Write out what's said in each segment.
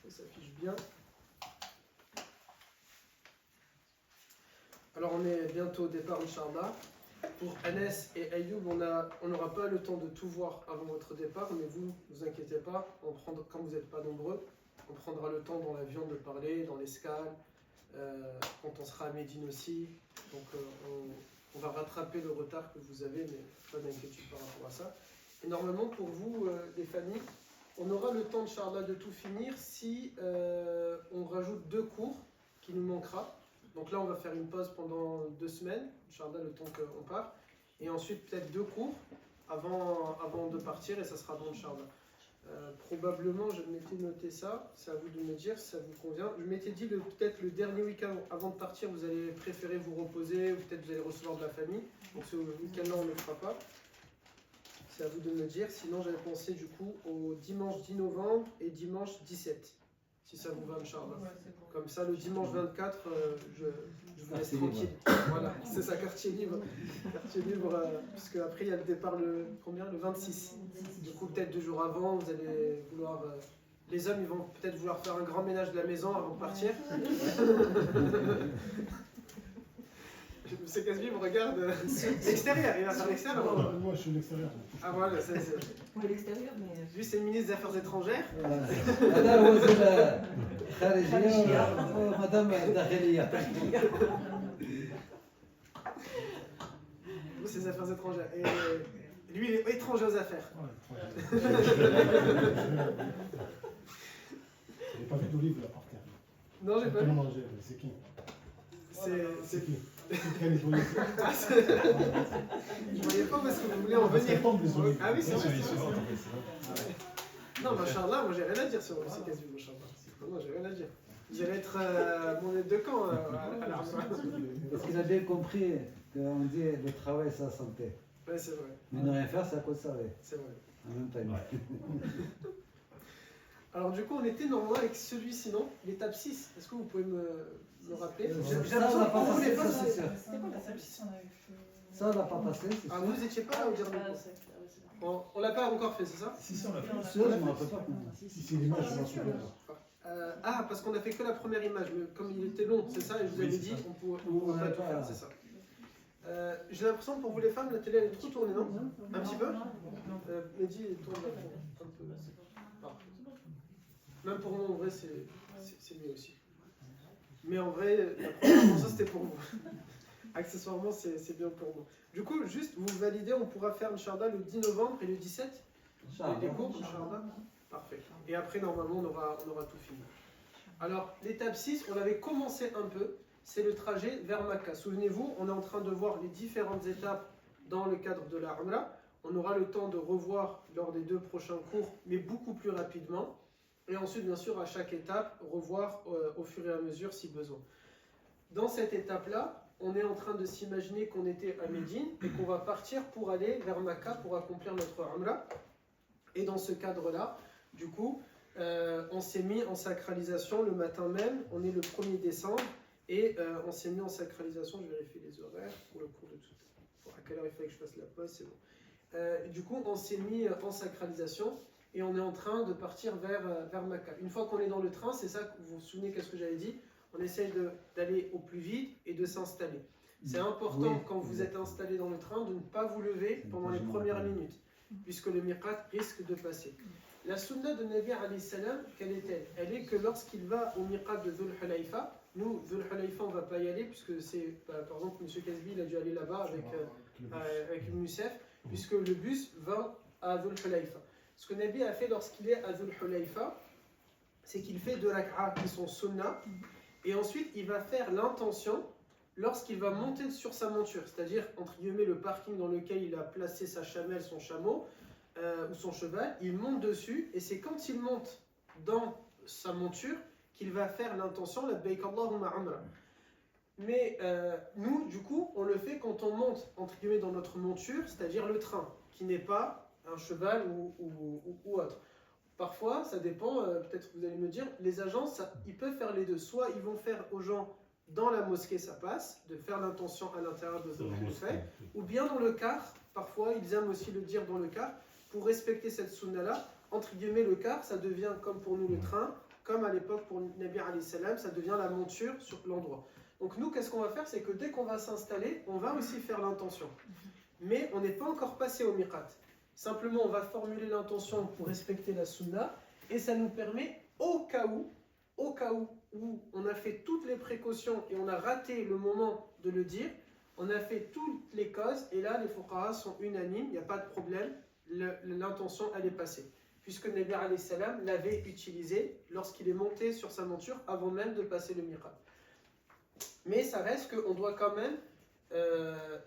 Ça s'affiche bien. Alors on est bientôt au départ, Inch'Allah. Pour Anas et Ayoub, on n'aura pas le temps de tout voir avant votre départ, mais vous inquiétez pas, quand vous n'êtes pas nombreux, on prendra le temps dans l'avion de parler, dans l'escale, quand on sera à Médine aussi. Donc on va rattraper le retard que vous avez, mais pas d'inquiétude par rapport à ça. Et normalement pour vous, les familles, on aura le temps, Inch'Allah, de tout finir si on rajoute 2 cours qui nous manquera. Donc là, on va faire une pause pendant 2 semaines, Inch'Allah, le temps qu'on part. Et ensuite, peut-être 2 cours avant de partir, et ça sera bon, Inch'Allah. Probablement, je m'étais noté ça, c'est à vous de me dire si ça vous convient. Je m'étais dit, peut-être le dernier week-end avant de partir, vous allez préférer vous reposer, ou peut-être vous allez recevoir de la famille. Donc ce week-end-là, on ne le fera pas. C'est à vous de me dire. Sinon, j'avais pensé du coup au dimanche 10 novembre et dimanche 17. Si ça vous va, Inch'Allah. Ouais, bon. Comme ça, le dimanche 24, je vous laisse tranquille. Voilà, c'est ça, quartier libre. Quartier libre, puisque après, il y a le départ le 26. Du coup, peut-être 2 jours avant, vous allez vouloir... les hommes, ils vont peut-être vouloir faire un grand ménage de la maison avant de partir. M. Casby me regarde l'extérieur, il va faire l'extérieur. Moi je suis l'extérieur. Ah voilà, c'est... Oui, l'extérieur, mais... Lui, c'est le ministre des Affaires étrangères. Vous, c'est les Affaires étrangères. Et lui, il est étranger aux affaires. Ouais, j'ai pas vu d'olive là par terre. Non, j'ai pas vu. Manger, c'est qui? C'est qui? C'est quel olive? Je voyais pas parce que vous voulez en venir. Ah oui, c'est vrai. Non, machallah, moi j'ai rien à dire sur ces casus, machallah. Non, j'ai rien à dire. Vous allez être mon aide de camp à l'arbre. Parce qu'il a bien compris qu'on dit le travail, c'est la santé. Ouais, c'est vrai. Mais ne rien faire, c'est à cause de ça. C'est vrai. En même temps. Alors, du coup, on était normalement avec celui-ci, non? L'étape 6. Est-ce que vous pouvez me rappeler? Ça, on l'a pas passé, ça c'est sûr. C'était quoi l'étape 6 on avait fait? Ça, on l'a pas passé, c'est sûr. Ah, vous n'étiez pas là au dernier cours. On l'a pas encore fait, c'est ça? Si, on l'a fait. Je me rappelle pas. Si, c'est l'image, je m'en souviens. Parce qu'on a fait que la première image, mais comme il était long, c'est ça, et je vous avais dit, on ne pouvait pas tout faire, c'est ça. J'ai l'impression que pour vous les femmes, la télé elle est trop tournée, non? Un petit peu? Mehdi, tourne un peu. Parfait. Même pour nous, en vrai, c'est mieux aussi. Mais en vrai, la première fois, c'était pour vous. Accessoirement, c'est bien pour nous. Du coup, juste, vous validez, on pourra faire Inch'Allah le 10 novembre et le 17 les cours, Inch'Allah. Parfait. Et après, normalement, on aura tout fini. Alors, l'étape 6, on avait commencé un peu, c'est le trajet vers Makkah. Souvenez-vous, on est en train de voir les différentes étapes dans le cadre de la Umrah. On aura le temps de revoir lors des 2 prochains cours, mais beaucoup plus rapidement. Et ensuite, bien sûr, à chaque étape, revoir au fur et à mesure si besoin. Dans cette étape-là, on est en train de s'imaginer qu'on était à Médine et qu'on va partir pour aller vers Makkah pour accomplir notre Umrah. Et dans ce cadre-là, du coup, on s'est mis en sacralisation le matin même. On est le 1er décembre et on s'est mis en sacralisation. Je vérifie les horaires pour le cours de tout. À quelle heure il fallait que je fasse la pause, c'est bon. Du coup, on s'est mis en sacralisation. Et on est en train de partir vers Makkah. Une fois qu'on est dans le train, c'est ça, vous vous souvenez qu'est-ce que j'avais dit? On essaye d'aller au plus vite et de s'installer. C'est important quand vous êtes installé dans le train de ne pas vous lever pendant les premières minutes, puisque le miqat risque de passer. La sunna de Nabi alayhi salam, quelle est-elle? Elle est que lorsqu'il va au miqat de Dhul Hulayfa, nous, Dhul Hulayfa, on ne va pas y aller, puisque c'est, par exemple, M. Casby, il a dû aller là-bas avec une Youssef, puisque le bus va à Dhul Hulayfa. Ce que Nabi a fait lorsqu'il est à Dhul Hulayfa, c'est qu'il fait 2 rak'a qui sont sunnah, et ensuite il va faire l'intention lorsqu'il va monter sur sa monture, c'est-à-dire entre guillemets le parking dans lequel il a placé sa chamelle, son chameau ou son cheval, il monte dessus, et c'est quand il monte dans sa monture qu'il va faire l'intention labbaik Allahumma umra. Mais nous, du coup, on le fait quand on monte entre guillemets dans notre monture, c'est-à-dire le train, qui n'est pas un cheval ou autre. Parfois, ça dépend, peut-être que vous allez me dire, les agences, ils peuvent faire les deux. Soit ils vont faire aux gens dans la mosquée, ça passe, de faire l'intention à l'intérieur de ce qu'on fait, ou bien dans le car, parfois ils aiment aussi le dire dans le car, pour respecter cette sunna-là, entre guillemets le car, ça devient comme pour nous le train, comme à l'époque pour Nabi alayhi salam, ça devient la monture sur l'endroit. Donc nous, qu'est-ce qu'on va faire? C'est que dès qu'on va s'installer, on va aussi faire l'intention. Mais on n'est pas encore passé au miqat. Simplement, on va formuler l'intention pour respecter la sunna, et ça nous permet, au cas où on a fait toutes les précautions et on a raté le moment de le dire, on a fait toutes les causes, et là, les fuqaha sont unanimes, il n'y a pas de problème, l'intention, elle est passée. Puisque Nabi alayhi salam l'avait utilisé lorsqu'il est monté sur sa monture avant même de passer le miqat. Mais ça reste qu'on doit quand même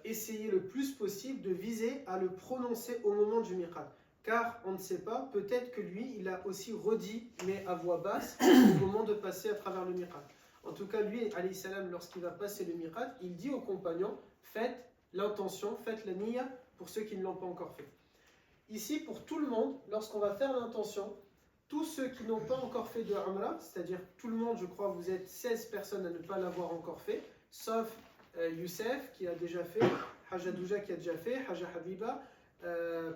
essayer le plus possible de viser à le prononcer au moment du miqat. Car on ne sait pas, peut-être que lui, il a aussi redit, mais à voix basse, au moment de passer à travers le miqat. En tout cas, lui, alayhi salam, lorsqu'il va passer le miqat, il dit aux compagnons, faites l'intention, faites la niya pour ceux qui ne l'ont pas encore fait. Ici, pour tout le monde, lorsqu'on va faire l'intention, tous ceux qui n'ont pas encore fait de Umrah, c'est-à-dire tout le monde, je crois, vous êtes 16 personnes à ne pas l'avoir encore fait, sauf Youssef qui a déjà fait, Haja Douja qui a déjà fait, Haja Habiba,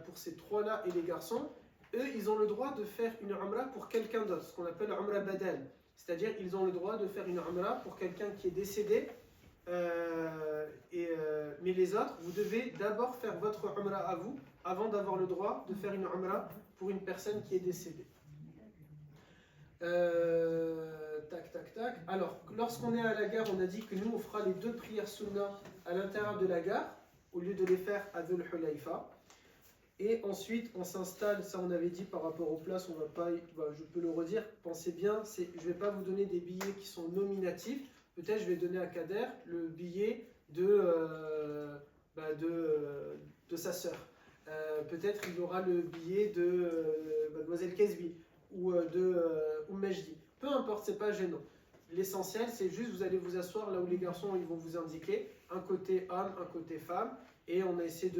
pour ces trois-là et les garçons, eux, ils ont le droit de faire une Umrah pour quelqu'un d'autre, ce qu'on appelle Umrah Badal. C'est-à-dire ils ont le droit de faire une Umrah pour quelqu'un qui est décédé, mais les autres, vous devez d'abord faire votre Umrah à vous, avant d'avoir le droit de faire une Umrah pour une personne qui est décédée. Tac. Alors, lorsqu'on est à la gare, on a dit que nous, on fera les 2 prières sunnah à l'intérieur de la gare, au lieu de les faire à Dhul Hulayfa. Et ensuite, on s'installe, ça on avait dit par rapport aux places, on va pas, je peux le redire, pensez bien, je ne vais pas vous donner des billets qui sont nominatifs, peut-être je vais donner à Kader le billet de sa sœur. Peut-être il y aura le billet de Mademoiselle Kesbi ou de Majdi. Peu importe, c'est pas gênant. L'essentiel, c'est juste vous allez vous asseoir là où les garçons ils vont vous indiquer un côté homme, un côté femme, et on a essayé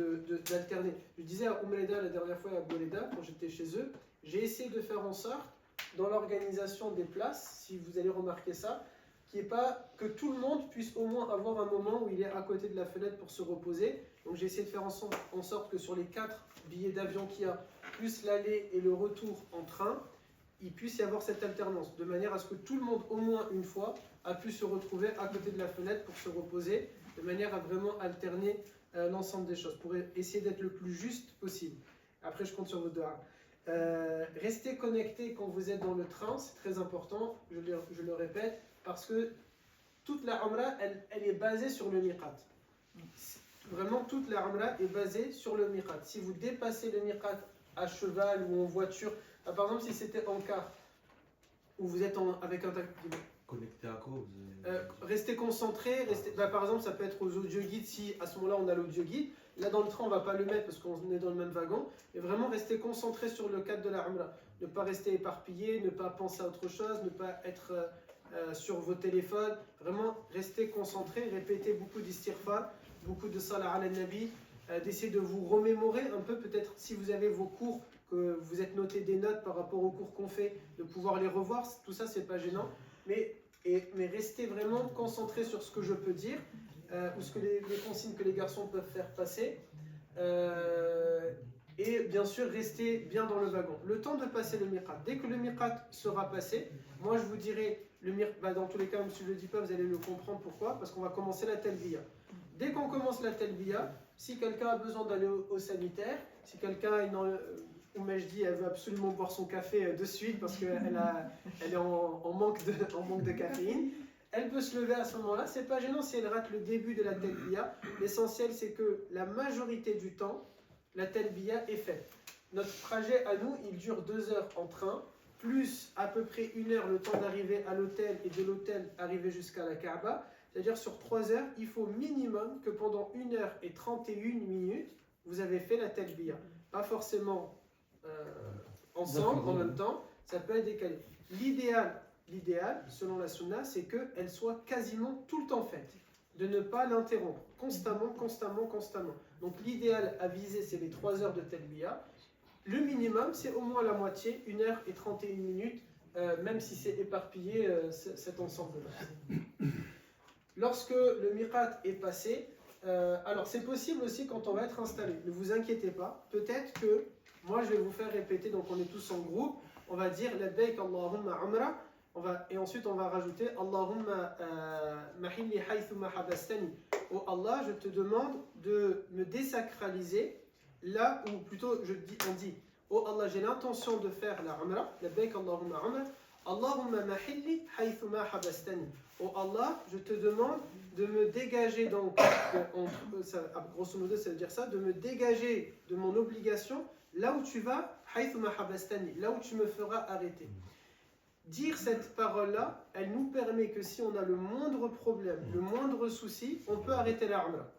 d'alterner. Je disais à Oumeleda la dernière fois et à Boleda, quand j'étais chez eux, j'ai essayé de faire en sorte, dans l'organisation des places, si vous allez remarquer ça, qu'il n'y ait pas que tout le monde puisse au moins avoir un moment où il est à côté de la fenêtre pour se reposer. Donc j'ai essayé de faire en sorte que sur les 4 billets d'avion qu'il y a, plus l'aller et le retour en train, il puisse y avoir cette alternance, de manière à ce que tout le monde, au moins une fois, a pu se retrouver à côté de la fenêtre pour se reposer, de manière à vraiment alterner l'ensemble des choses, pour essayer d'être le plus juste possible. Après, je compte sur vos doigts. Restez connectés quand vous êtes dans le train, c'est très important, je le répète, parce que toute la Umrah, elle est basée sur le miqat. Vraiment, toute la Umrah est basée sur le miqat. Si vous dépassez le miqat à cheval ou en voiture, par exemple, si c'était en car, ou vous êtes avec un taxi, connecté à quoi restez concentré, par exemple, ça peut être aux audio guides si à ce moment-là on a l'audio guide. Là, dans le train, on ne va pas le mettre parce qu'on est dans le même wagon. Et vraiment, restez concentré sur le cadre de la Umrah. Ne pas rester éparpillé, ne pas penser à autre chose, ne pas être sur vos téléphones. Vraiment, restez concentré, répétez beaucoup d'istighfar, beaucoup de salat ala nabi, d'essayer de vous remémorer un peu, peut-être si vous avez vos cours, que vous êtes noté des notes par rapport aux cours qu'on fait, de pouvoir les revoir, tout ça c'est pas gênant, mais restez vraiment concentré sur ce que je peux dire, ou ce que les consignes que les garçons peuvent faire passer, et bien sûr restez bien dans le wagon. Le temps de passer le miqat, dès que le miqat sera passé, moi je vous dirai, dans tous les cas, même si je ne le dis pas, vous allez le comprendre pourquoi, parce qu'on va commencer la talbiya. Dès qu'on commence la talbiya, si quelqu'un a besoin d'aller au sanitaire, si quelqu'un est dans je dis, elle veut absolument boire son café de suite parce qu'elle est en manque de caféine, elle peut se lever à ce moment-là. C'est pas gênant si elle rate le début de la talbiya. L'essentiel, c'est que la majorité du temps, la talbiya est faite. Notre trajet à nous, il dure 2 heures en train, plus à peu près 1 heure le temps d'arriver à l'hôtel et de l'hôtel arriver jusqu'à la Kaaba. C'est-à-dire sur 3 heures, il faut minimum que pendant 1h31, vous avez fait la talbiya. Pas forcément ensemble, en même temps, ça peut être décalé. L'idéal, selon la sunna, c'est qu'elle soit quasiment tout le temps faite. De ne pas l'interrompre, constamment. Donc l'idéal à viser, c'est les 3 heures de talbiya. Le minimum, c'est au moins la moitié, 1h31, même si c'est éparpillé, cet ensemble-là. Lorsque le miqat est passé, alors c'est possible aussi quand on va être installé. Ne vous inquiétez pas, peut-être que moi je vais vous faire répéter, donc on est tous en groupe, on va dire Labbaik Allahumma Umrah, Et ensuite, on va rajouter Allahumma mahilli haythuma habastani. Oh Allah, je te demande de me désacraliser là où, plutôt, on dit oh Allah, j'ai l'intention de faire la umrah, labbaik Allahumma umrah. Allahumma mahilli haythuma habastani. Oh Allah, je te demande de me dégager, donc, grosso modo, ça veut dire ça, de me dégager de mon obligation là où tu vas, haythuma habastani, là où tu me feras arrêter. Dire cette parole-là, elle nous permet que si on a le moindre problème, le moindre souci, on peut arrêter la umrah.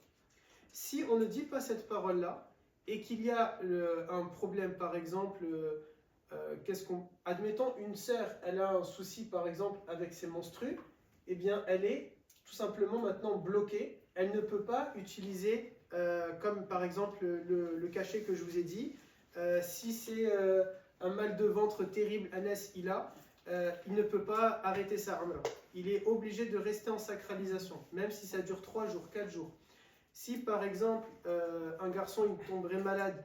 Si on ne dit pas cette parole-là et qu'il y a un problème, par exemple, admettons une sœur, elle a un souci, par exemple, avec ses menstrues, eh bien, elle est tout simplement maintenant bloquée. Elle ne peut pas utiliser, comme par exemple le cachet que je vous ai dit, si c'est un mal de ventre terrible, Anas il a. Il ne peut pas arrêter sa umrah. Il est obligé de rester en sacralisation, même si ça dure 3 jours, 4 jours. Si par exemple un garçon il tomberait malade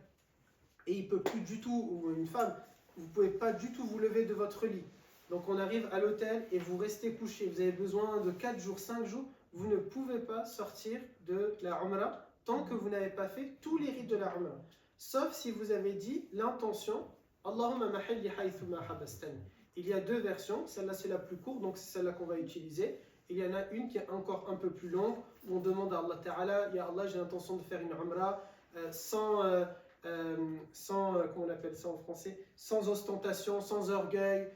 et il ne peut plus du tout, ou une femme, vous ne pouvez pas du tout vous lever de votre lit. Donc on arrive à l'hôtel et vous restez couché. Vous avez besoin de 4 jours, 5 jours. Vous ne pouvez pas sortir de la umrah tant que vous n'avez pas fait tous les rites de la umrah. Sauf si vous avez dit l'intention Allahumma mahilli haythuma habastani. Il y a 2 versions, celle-là c'est la plus courte, donc c'est celle-là qu'on va utiliser. Il y en a une qui est encore un peu plus longue, où on demande à Allah Ta'ala, Ya Allah, j'ai l'intention de faire une umrah sans, comment on appelle ça en français, sans ostentation, sans orgueil,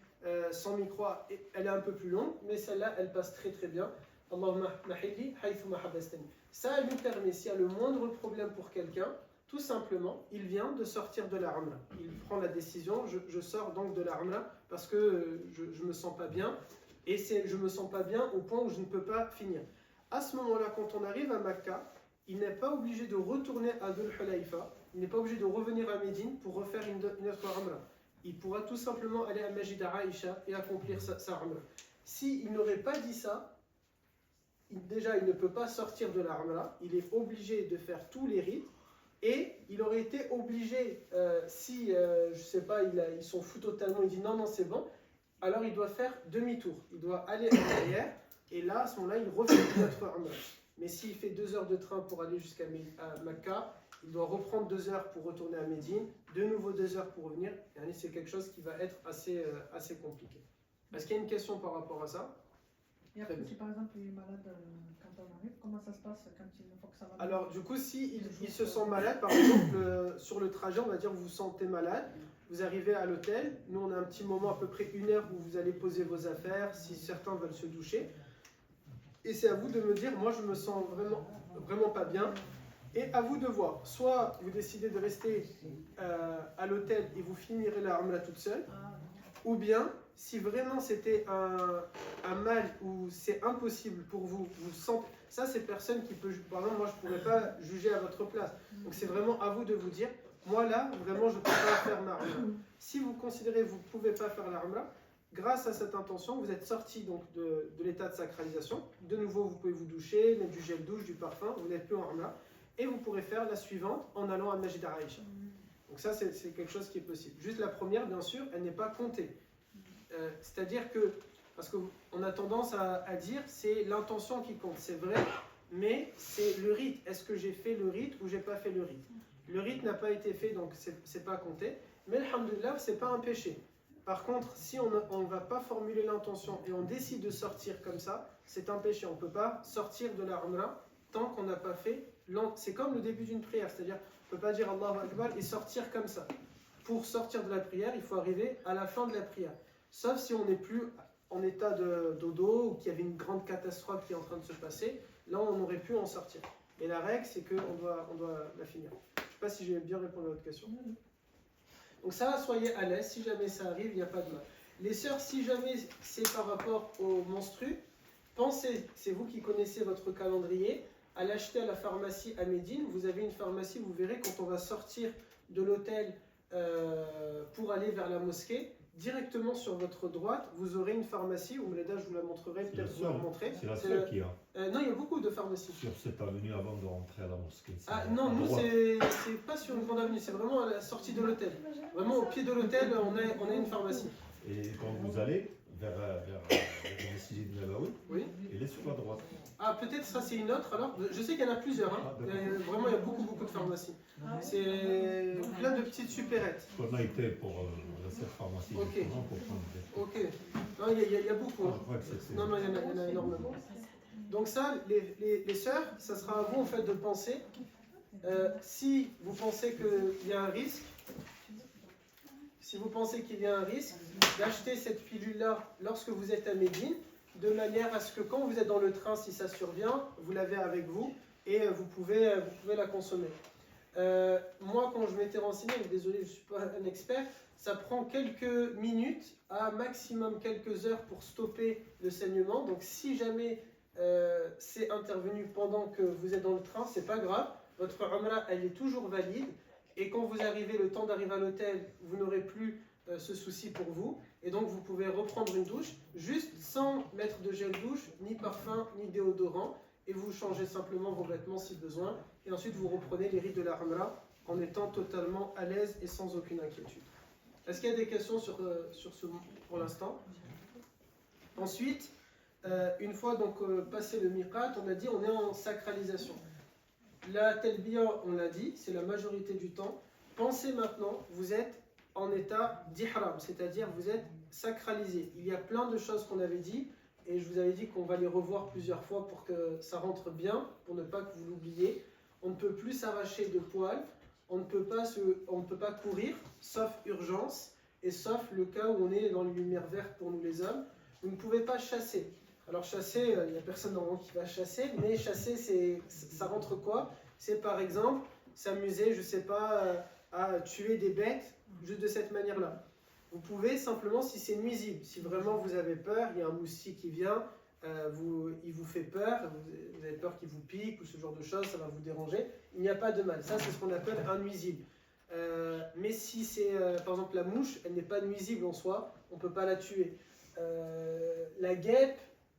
sans micro. Elle est un peu plus longue, mais celle-là, elle passe très très bien. Allahumma mahilli haythuma habastani. Ça, elle nous permet, s'il y a le moindre problème pour quelqu'un, tout simplement, il vient de sortir de la umrah. Il prend la décision, je sors donc de la umrah parce que je ne me sens pas bien. Et je ne me sens pas bien au point où je ne peux pas finir. À ce moment-là, quand on arrive à Makkah, il n'est pas obligé de retourner à Dhul Hulayfa, il n'est pas obligé de revenir à Médine pour refaire une autre umrah. Il pourra tout simplement aller à Masjid Aïcha et accomplir sa umrah. S'il n'aurait pas dit ça, déjà il ne peut pas sortir de la umrah, il est obligé de faire tous les rites. Et il aurait été obligé, si, je ne sais pas, il s'en fout totalement, il dit non, non, c'est bon, alors il doit faire demi-tour. Il doit aller en arrière, et là, à ce moment-là, il refait notre umrah. Mais s'il fait 2 heures de train pour aller jusqu'à Makkah, il doit reprendre 2 heures pour retourner à Médine, de nouveau 2 heures pour revenir. Et c'est quelque chose qui va être assez compliqué. Est-ce qu'il y a une question par rapport à ça? Et après, si par exemple il est malade quand on arrive, comment ça se passe quand il faut que ça va? Alors du coup, si il se sent malade, par exemple, sur le trajet, on va dire vous vous sentez malade, vous arrivez à l'hôtel, nous on a un petit moment, à peu près 1 heure, où vous allez poser vos affaires, si certains veulent se doucher. Et c'est à vous de me dire, moi je me sens vraiment pas bien. Et à vous de voir, soit vous décidez de rester à l'hôtel et vous finirez la umrah toute seule, ou bien, si vraiment c'était un mal où c'est impossible pour vous, vous sentez, ça c'est personne qui peut, par exemple moi je ne pourrais pas juger à votre place. Donc c'est vraiment à vous de vous dire, moi là vraiment je ne peux pas faire ma umrah. Si vous considérez que vous ne pouvez pas faire la umrah, grâce à cette intention, vous êtes sorti donc de l'état de sacralisation. De nouveau vous pouvez vous doucher, mettre du gel douche, du parfum, vous n'êtes plus en umrah. Et vous pourrez faire la suivante en allant à Masjid Aïcha. Donc ça c'est quelque chose qui est possible. Juste la première bien sûr, elle n'est pas comptée. C'est-à-dire que, parce qu'on a tendance à dire c'est l'intention qui compte, c'est vrai, mais c'est le rite. Est-ce que j'ai fait le rite ou j'ai pas fait le rite? Le rite n'a pas été fait, donc c'est pas compté. Mais alhamdoulilah, c'est pas un péché. Par contre, si on ne va pas formuler l'intention et on décide de sortir comme ça, c'est un péché. On ne peut pas sortir de la umrah tant qu'on n'a pas fait. C'est comme le début d'une prière, c'est-à-dire on ne peut pas dire Allahu Akbar et sortir comme ça. Pour sortir de la prière, il faut arriver à la fin de la prière. Sauf si on n'est plus en état de dodo ou qu'il y avait une grande catastrophe qui est en train de se passer, là on aurait pu en sortir. Et la règle c'est qu'on doit la finir. Je ne sais pas si j'ai bien répondu à votre question. Donc ça, soyez à l'aise, si jamais ça arrive, il n'y a pas de mal. Les sœurs, si jamais c'est par rapport aux menstrues, pensez, c'est vous qui connaissez votre calendrier, à l'acheter à la pharmacie à Médine. Vous avez une pharmacie, vous verrez quand on va sortir de l'hôtel pour aller vers la mosquée, directement sur votre droite, vous aurez une pharmacie. Oumleda, je vous la montrerai, peut-être vous la montrer. C'est la seule qui a. Non, il y a beaucoup de pharmacies. Sur cette avenue avant de rentrer à la mosquée. Ah non, nous c'est pas sur une grande avenue, c'est vraiment à la sortie de l'hôtel. Vraiment au pied de l'hôtel, on a une pharmacie. Et quand vous allez vers le Masjid Nabawi. Oui. Il est sur la droite. Ah, peut-être ça c'est une autre alors. Je sais qu'il y en a plusieurs. Hein. Vraiment, il y a beaucoup de pharmacies. C'est plein de petites supérettes. On a été pour cette pharmacie Ok. justement pour prendre des... Ok. Non, il y a beaucoup. Ah, Hein. je crois que c'est... Non, il y en a énormément. Donc ça, les sœurs, ça sera à vous en fait de penser. Si vous pensez qu'il y a un risque, d'acheter cette pilule-là lorsque vous êtes à Médine, de manière à ce que quand vous êtes dans le train, si ça survient, vous l'avez avec vous et vous pouvez la consommer. Moi, quand je m'étais renseigné, désolé, je ne suis pas un expert, ça prend quelques minutes à maximum quelques heures pour stopper le saignement. Donc si jamais c'est intervenu pendant que vous êtes dans le train, c'est pas grave. Votre umrah, elle est toujours valide. Et quand vous arrivez, le temps d'arriver à l'hôtel, vous n'aurez plus ce souci pour vous. Et donc vous pouvez reprendre une douche, juste sans mettre de gel douche, ni parfum, ni déodorant. Et vous changez simplement vos vêtements si besoin. Et ensuite vous reprenez les rites de la umrah en étant totalement à l'aise et sans aucune inquiétude. Est-ce qu'il y a des questions sur ce pour l'instant? Ensuite, une fois donc passé le miqat, on a dit on est en sacralisation. La talbiya, on l'a dit, c'est la majorité du temps. Pensez maintenant, vous êtes en état d'ihram, c'est-à-dire vous êtes sacralisé. Il y a plein de choses qu'on avait dit et je vous avais dit qu'on va les revoir plusieurs fois pour que ça rentre bien, pour ne pas que vous l'oubliez. On ne peut plus s'arracher de poils, on ne peut pas courir, sauf urgence et sauf le cas où on est dans les lumières vertes pour nous les hommes. Vous ne pouvez pas chasser. Alors chasser, il n'y a personne normalement qui va chasser, mais chasser, ça rentre quoi? C'est par exemple s'amuser, je ne sais pas, à tuer des bêtes juste de cette manière-là. Vous pouvez simplement, si c'est nuisible, si vraiment vous avez peur, il y a un moustique qui vient, il vous fait peur, vous avez peur qu'il vous pique ou ce genre de choses, ça va vous déranger, il n'y a pas de mal. Ça, c'est ce qu'on appelle un nuisible. Mais si c'est, par exemple, la mouche, elle n'est pas nuisible en soi, on ne peut pas la tuer. La guêpe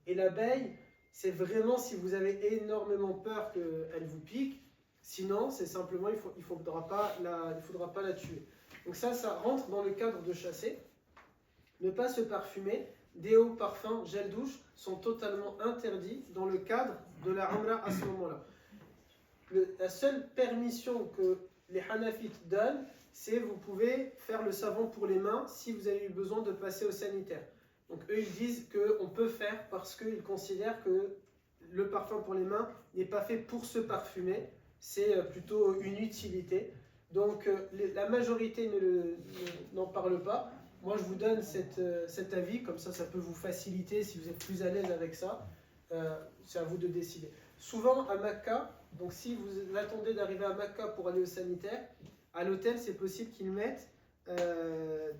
et l'abeille, c'est vraiment si vous avez énormément peur qu'elle vous pique. Sinon, c'est simplement, il ne faudra pas la tuer. Donc ça rentre dans le cadre de chasser. Ne pas se parfumer. Déo, parfum, gel douche sont totalement interdits dans le cadre de la umrah à ce moment-là. La seule permission que les Hanafites donnent, c'est vous pouvez faire le savon pour les mains si vous avez eu besoin de passer au sanitaire. Donc eux, ils disent qu'on peut faire parce qu'ils considèrent que le parfum pour les mains n'est pas fait pour se parfumer, c'est plutôt une utilité. Donc la majorité n'en parle pas. Moi, je vous donne cet avis, comme ça peut vous faciliter si vous êtes plus à l'aise avec ça. C'est à vous de décider. Souvent, à Mecca, donc si vous attendez d'arriver à Mecca pour aller au sanitaire, à l'hôtel, c'est possible qu'ils mettent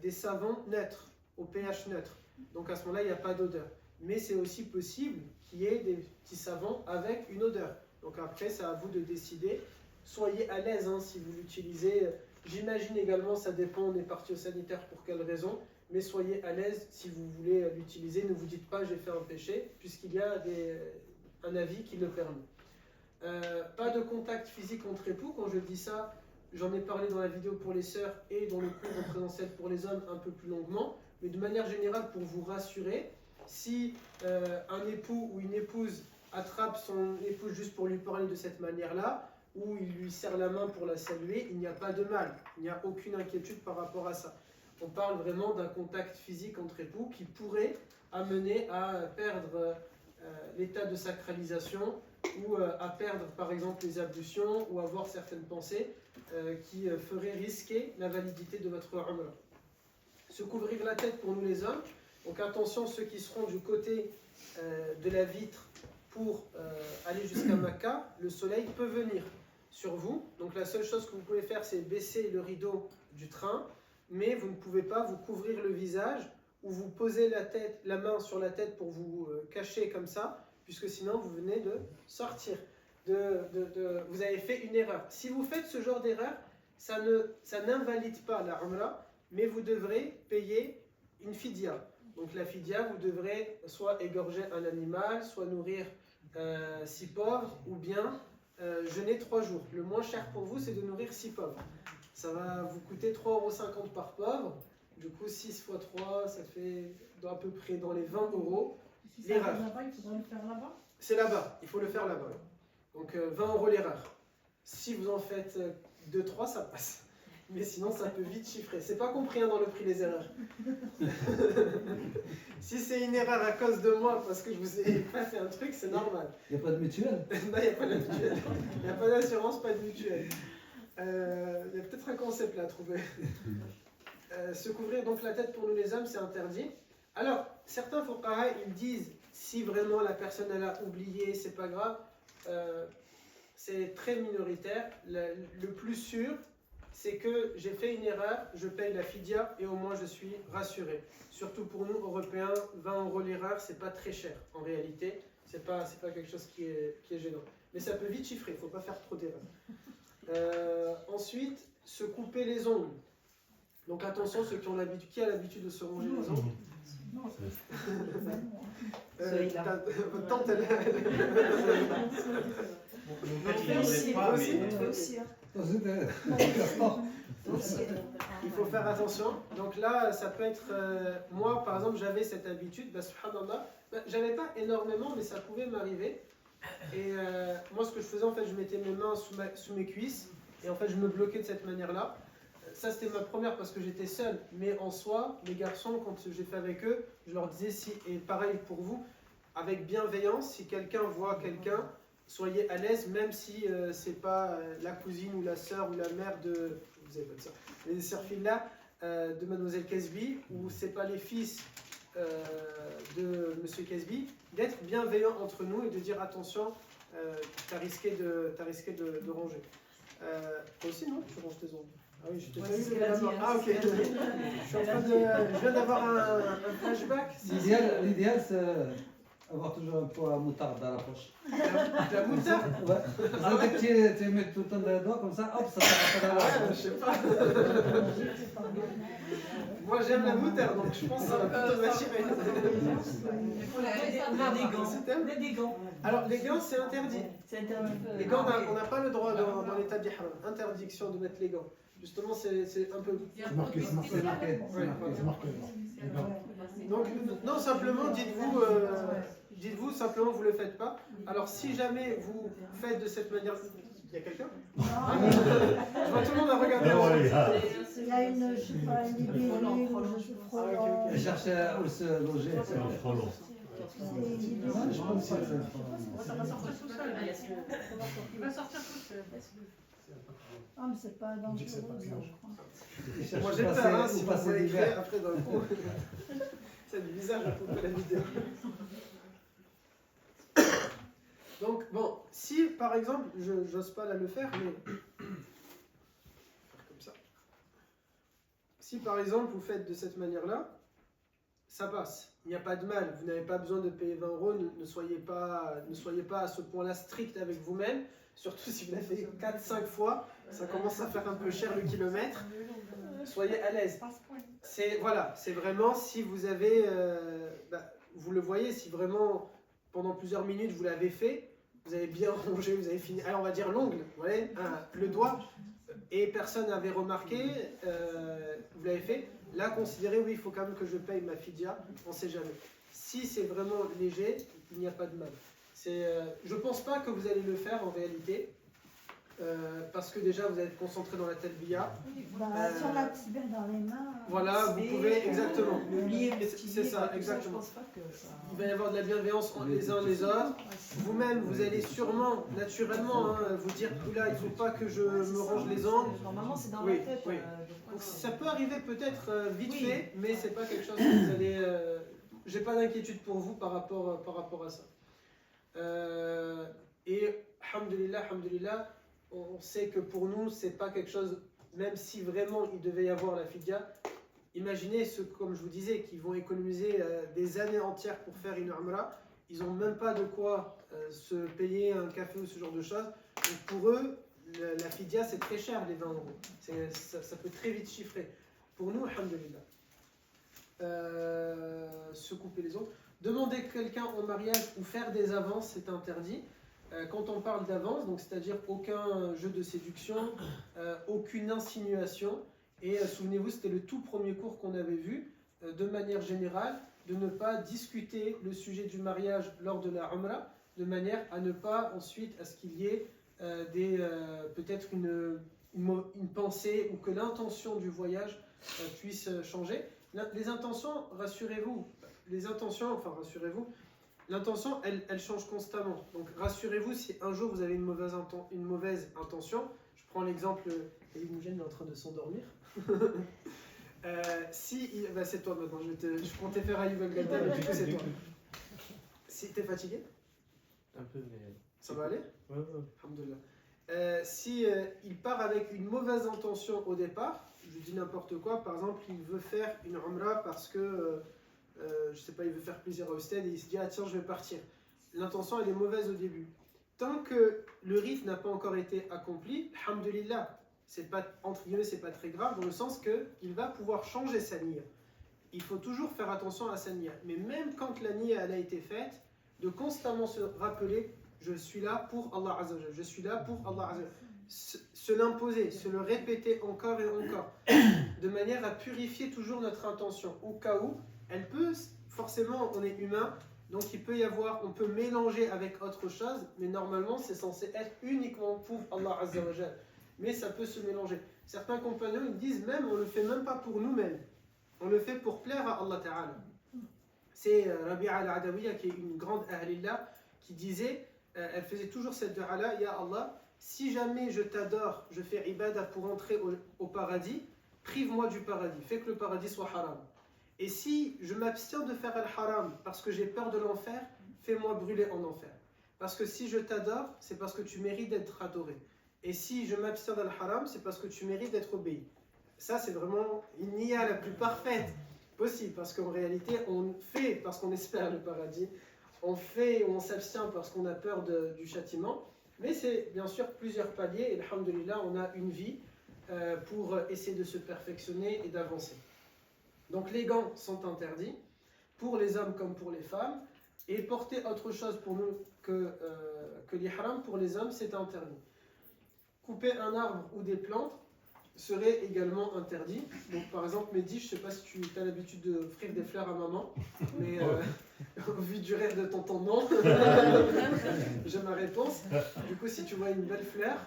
des savons neutres, au pH neutre. Donc à ce moment-là, il n'y a pas d'odeur. Mais c'est aussi possible qu'il y ait des petits savons avec une odeur. Donc après, c'est à vous de décider. Soyez à l'aise si vous l'utilisez. J'imagine également, ça dépend, on est parti au sanitaire pour quelle raison. Mais soyez à l'aise si vous voulez l'utiliser. Ne vous dites pas j'ai fait un péché, puisqu'il y a un avis qui le permet. Pas de contact physique entre époux. Quand je dis ça, j'en ai parlé dans la vidéo pour les sœurs et dans le cours en présentiel pour les hommes un peu plus longuement. Mais de manière générale, pour vous rassurer, si un époux ou une épouse attrape son épouse juste pour lui parler de cette manière-là, ou il lui serre la main pour la saluer, il n'y a pas de mal. Il n'y a aucune inquiétude par rapport à ça. On parle vraiment d'un contact physique entre époux qui pourrait amener à perdre l'état de sacralisation ou à perdre par exemple les ablutions ou avoir certaines pensées qui feraient risquer la validité de votre umrah. Se couvrir la tête pour nous les hommes. Donc attention, ceux qui seront du côté de la vitre pour aller jusqu'à Mecca, le soleil peut venir sur vous. Donc la seule chose que vous pouvez faire, c'est baisser le rideau du train, mais vous ne pouvez pas vous couvrir le visage ou vous poser la main sur la tête pour vous cacher comme ça, puisque sinon vous venez de sortir. Vous avez fait une erreur. Si vous faites ce genre d'erreur, ça n'invalide pas la umrah, mais vous devrez payer une fidya. Donc la fidya, vous devrez soit égorger un animal, soit nourrir 6 pauvres, ou bien jeûner 3 jours. Le moins cher pour vous, c'est de nourrir 6 pauvres. Ça va vous coûter 3,50 € par pauvre, Du coup, 6 fois 3, ça fait à peu près dans les 20 euros. Si ça arrive là-bas, il faudra le faire là-bas. C'est là-bas, il faut le faire là-bas. Donc 20 euros l'erreur. Si vous en faites 2-3, ça passe. Mais sinon, ça peut vite chiffrer. C'est pas compris hein, dans le prix des erreurs. Si c'est une erreur à cause de moi parce que je vous ai pas fait un truc, c'est normal. Il n'y a pas de mutuelle. Non, il n'y a pas de mutuelle. Il n'y a pas d'assurance, pas de mutuelle. Il y a peut-être un concept là à trouver. Se couvrir donc la tête pour nous les hommes, c'est interdit. Alors, certains fuqaha, ils disent si vraiment la personne elle a oublié, c'est pas grave. C'est très minoritaire. Le plus sûr, c'est que j'ai fait une erreur, je paye la fidya et au moins je suis rassuré. Surtout pour nous, Européens, 20 euros l'erreur, c'est pas très cher en réalité. C'est pas quelque chose qui est gênant. Mais ça peut vite chiffrer, il ne faut pas faire trop d'erreurs. Ensuite, se couper les ongles. Donc attention, ceux qui a l'habitude de se ronger les ongles. Non, Votre tante, elle... Il faut faire attention. Donc là, ça peut être... moi, par exemple, j'avais cette habitude, subhanallah, j'avais pas énormément, mais ça pouvait m'arriver. Et moi, ce que je faisais, en fait, je mettais mes mains sous mes cuisses, et en fait, je me bloquais de cette manière-là. Ça, c'était ma première parce que j'étais seul. Mais en soi, les garçons, quand j'ai fait avec eux, je leur disais, et pareil pour vous, avec bienveillance, si quelqu'un voit quelqu'un, soyez à l'aise, même si c'est pas la cousine ou la sœur ou la mère de... Vous avez pas de sœur. Les sœurs filles-là, de Mademoiselle Casby, ou c'est pas les fils de Monsieur Casby, d'être bienveillant entre nous et de dire attention, t'as risqué de ronger. Toi aussi, non? Tu ronges tes ongles. Ah oui, je t'ai pas vu la main. Ah ok. Je viens d'avoir un flashback. L'idéal, c'est avoir toujours un peu à moutarde dans la poche. La moutarde? Ouais. Parce que tu mets tout le temps dans les doigts comme ça, hop, ça part pas dans la Ah, poche. je sais pas. Moi j'aime la moutarde, donc je pense que ça va plutôt m'attirer. Des gants. Alors les gants c'est interdit. C'est interdit. Les gants on n'a pas le droit dans l'état d'ihram. Interdiction de mettre les gants. Justement c'est un peu... C'est marqué, c'est marqué. C'est marqué. Ouais, C'est marqué. donc non simplement dites-vous simplement vous le faites pas. Alors si jamais vous faites de cette manière... Il y a quelqu'un? Je vois tout le monde à regarder. Il y a une, je sais pas, une libellule, je sais pas. Je cherchais où se loger. C'est un frelon. Je pense que c'est ça va sortir tout seul. Il va sortir tout seul. Ah, mais c'est pas dangereux, ça, je crois. Moi j'ai peur, hein, si vous voulez écrire après dans le coup. C'est bizarre, je coupe la vidéo. Donc, bon, si par exemple, je n'ose pas là le faire, mais. Comme ça. Si par exemple vous faites de cette manière-là, ça passe. Il n'y a pas de mal. Vous n'avez pas besoin de payer 20 euros. Ne soyez pas à ce point-là strict avec vous-même. Surtout si vous l'avez fait 4-5 fois, ça commence à faire un peu cher le kilomètre. Soyez à l'aise. C'est vraiment si vous avez, vous le voyez, si vraiment pendant plusieurs minutes vous l'avez fait, vous avez bien rongé, vous avez fini. Alors on va dire l'ongle, vous voyez, le doigt, et personne n'avait remarqué, vous l'avez fait. Là, considérez, oui, il faut quand même que je paye ma fidya, on ne sait jamais. Si c'est vraiment léger, il n'y a pas de mal. Je ne pense pas que vous allez le faire en réalité, parce que déjà vous êtes concentré dans la talbiya. Sur la tibia dans les mains. Voilà, vous pouvez, exactement. C'est ça, exactement. Il va y avoir de la bienveillance les uns les autres. Vous-même, vous allez sûrement, naturellement, vous dire, là, il ne faut pas que je me range les ongles. Normalement, c'est dans Oui, la tête. oui. Donc, ça peut arriver peut-être vite fait, mais c'est pas quelque chose que vous allez... j'ai pas d'inquiétude pour vous par rapport à ça. Et, alhamdulillah, on sait que pour nous, c'est pas quelque chose, même si vraiment il devait y avoir la fidya, imaginez ceux, comme je vous disais, qui vont économiser des années entières pour faire une umrah, ils n'ont même pas de quoi se payer un café ou ce genre de choses. Donc pour eux, la fidya c'est très cher, les 20 euros. Ça peut très vite chiffrer. Pour nous, alhamdulillah. Se couper les ongles. Demander quelqu'un en mariage ou faire des avances, c'est interdit. Quand on parle d'avance, donc c'est-à-dire aucun jeu de séduction, aucune insinuation, Et souvenez-vous, c'était le tout premier cours qu'on avait vu, de manière générale, de ne pas discuter le sujet du mariage lors de la Umrah, de manière à ne pas ensuite à ce qu'il y ait peut-être une pensée ou que l'intention du voyage puisse changer. Les intentions, rassurez-vous, l'intention, elle change constamment. Donc rassurez-vous, si un jour vous avez une mauvaise intention, je prends l'exemple, Elimoujen est en train de s'endormir. C'est toi maintenant, je comptais faire Ayoub El-Galta, mais du coup c'est toi. Si t'es fatigué? Un peu, mais. Ça va aller? Ouais, ouais. Alhamdoulilah. Si il part avec une mauvaise intention au départ, je dis n'importe quoi, par exemple, il veut faire une Umrah parce que, je sais pas, il veut faire plaisir à Osted et il se dit, ah tiens, je vais partir. L'intention, elle est mauvaise au début. Tant que le rite n'a pas encore été accompli, alhamdoulilah, c'est pas, entre guillemets, c'est pas très grave, dans le sens qu'il va pouvoir changer sa niya. Il faut toujours faire attention à sa niya. Mais même quand la niya elle a été faite, de constamment se rappeler, je suis là pour Allah Azza wa Jalla, je suis là pour Allah Azza wa Jalla. Se l'imposer, se le répéter encore et encore, de manière à purifier toujours notre intention. Au cas où, elle peut, forcément, on est humain, donc il peut y avoir, on peut mélanger avec autre chose, mais normalement c'est censé être uniquement pour Allah Azza wa Jalla. Mais ça peut se mélanger. Certains compagnons ils disent même, on ne le fait même pas pour nous-mêmes, on le fait pour plaire à Allah Ta'ala. C'est Rabi'a al-Adawiya qui est une grande Ahlillah qui disait, elle faisait toujours cette dua-là, Ya Allah, si jamais je t'adore, je fais ibadah pour entrer au paradis, prive-moi du paradis, fais que le paradis soit haram. Et si je m'abstiens de faire al-haram parce que j'ai peur de l'enfer, fais-moi brûler en enfer. Parce que si je t'adore, c'est parce que tu mérites d'être adoré. Et si je m'abstiens d'al-haram, c'est parce que tu mérites d'être obéi. Ça, c'est vraiment une niya la plus parfaite possible. Parce qu'en réalité, on fait parce qu'on espère le paradis. On fait ou on s'abstient parce qu'on a peur du châtiment. Mais c'est bien sûr plusieurs paliers. Et alhamdoulilah, on a une vie pour essayer de se perfectionner et d'avancer. Donc les gants sont interdits, pour les hommes comme pour les femmes. Et porter autre chose pour nous que l'ihram, pour les hommes, c'est interdit. Couper un arbre ou des plantes serait également interdit. Donc par exemple, Mehdi, je ne sais pas si tu as l'habitude d'offrir des fleurs à maman, mais au vu du rêve de tonton, non. J'ai ma réponse. Du coup, si tu vois une belle fleur,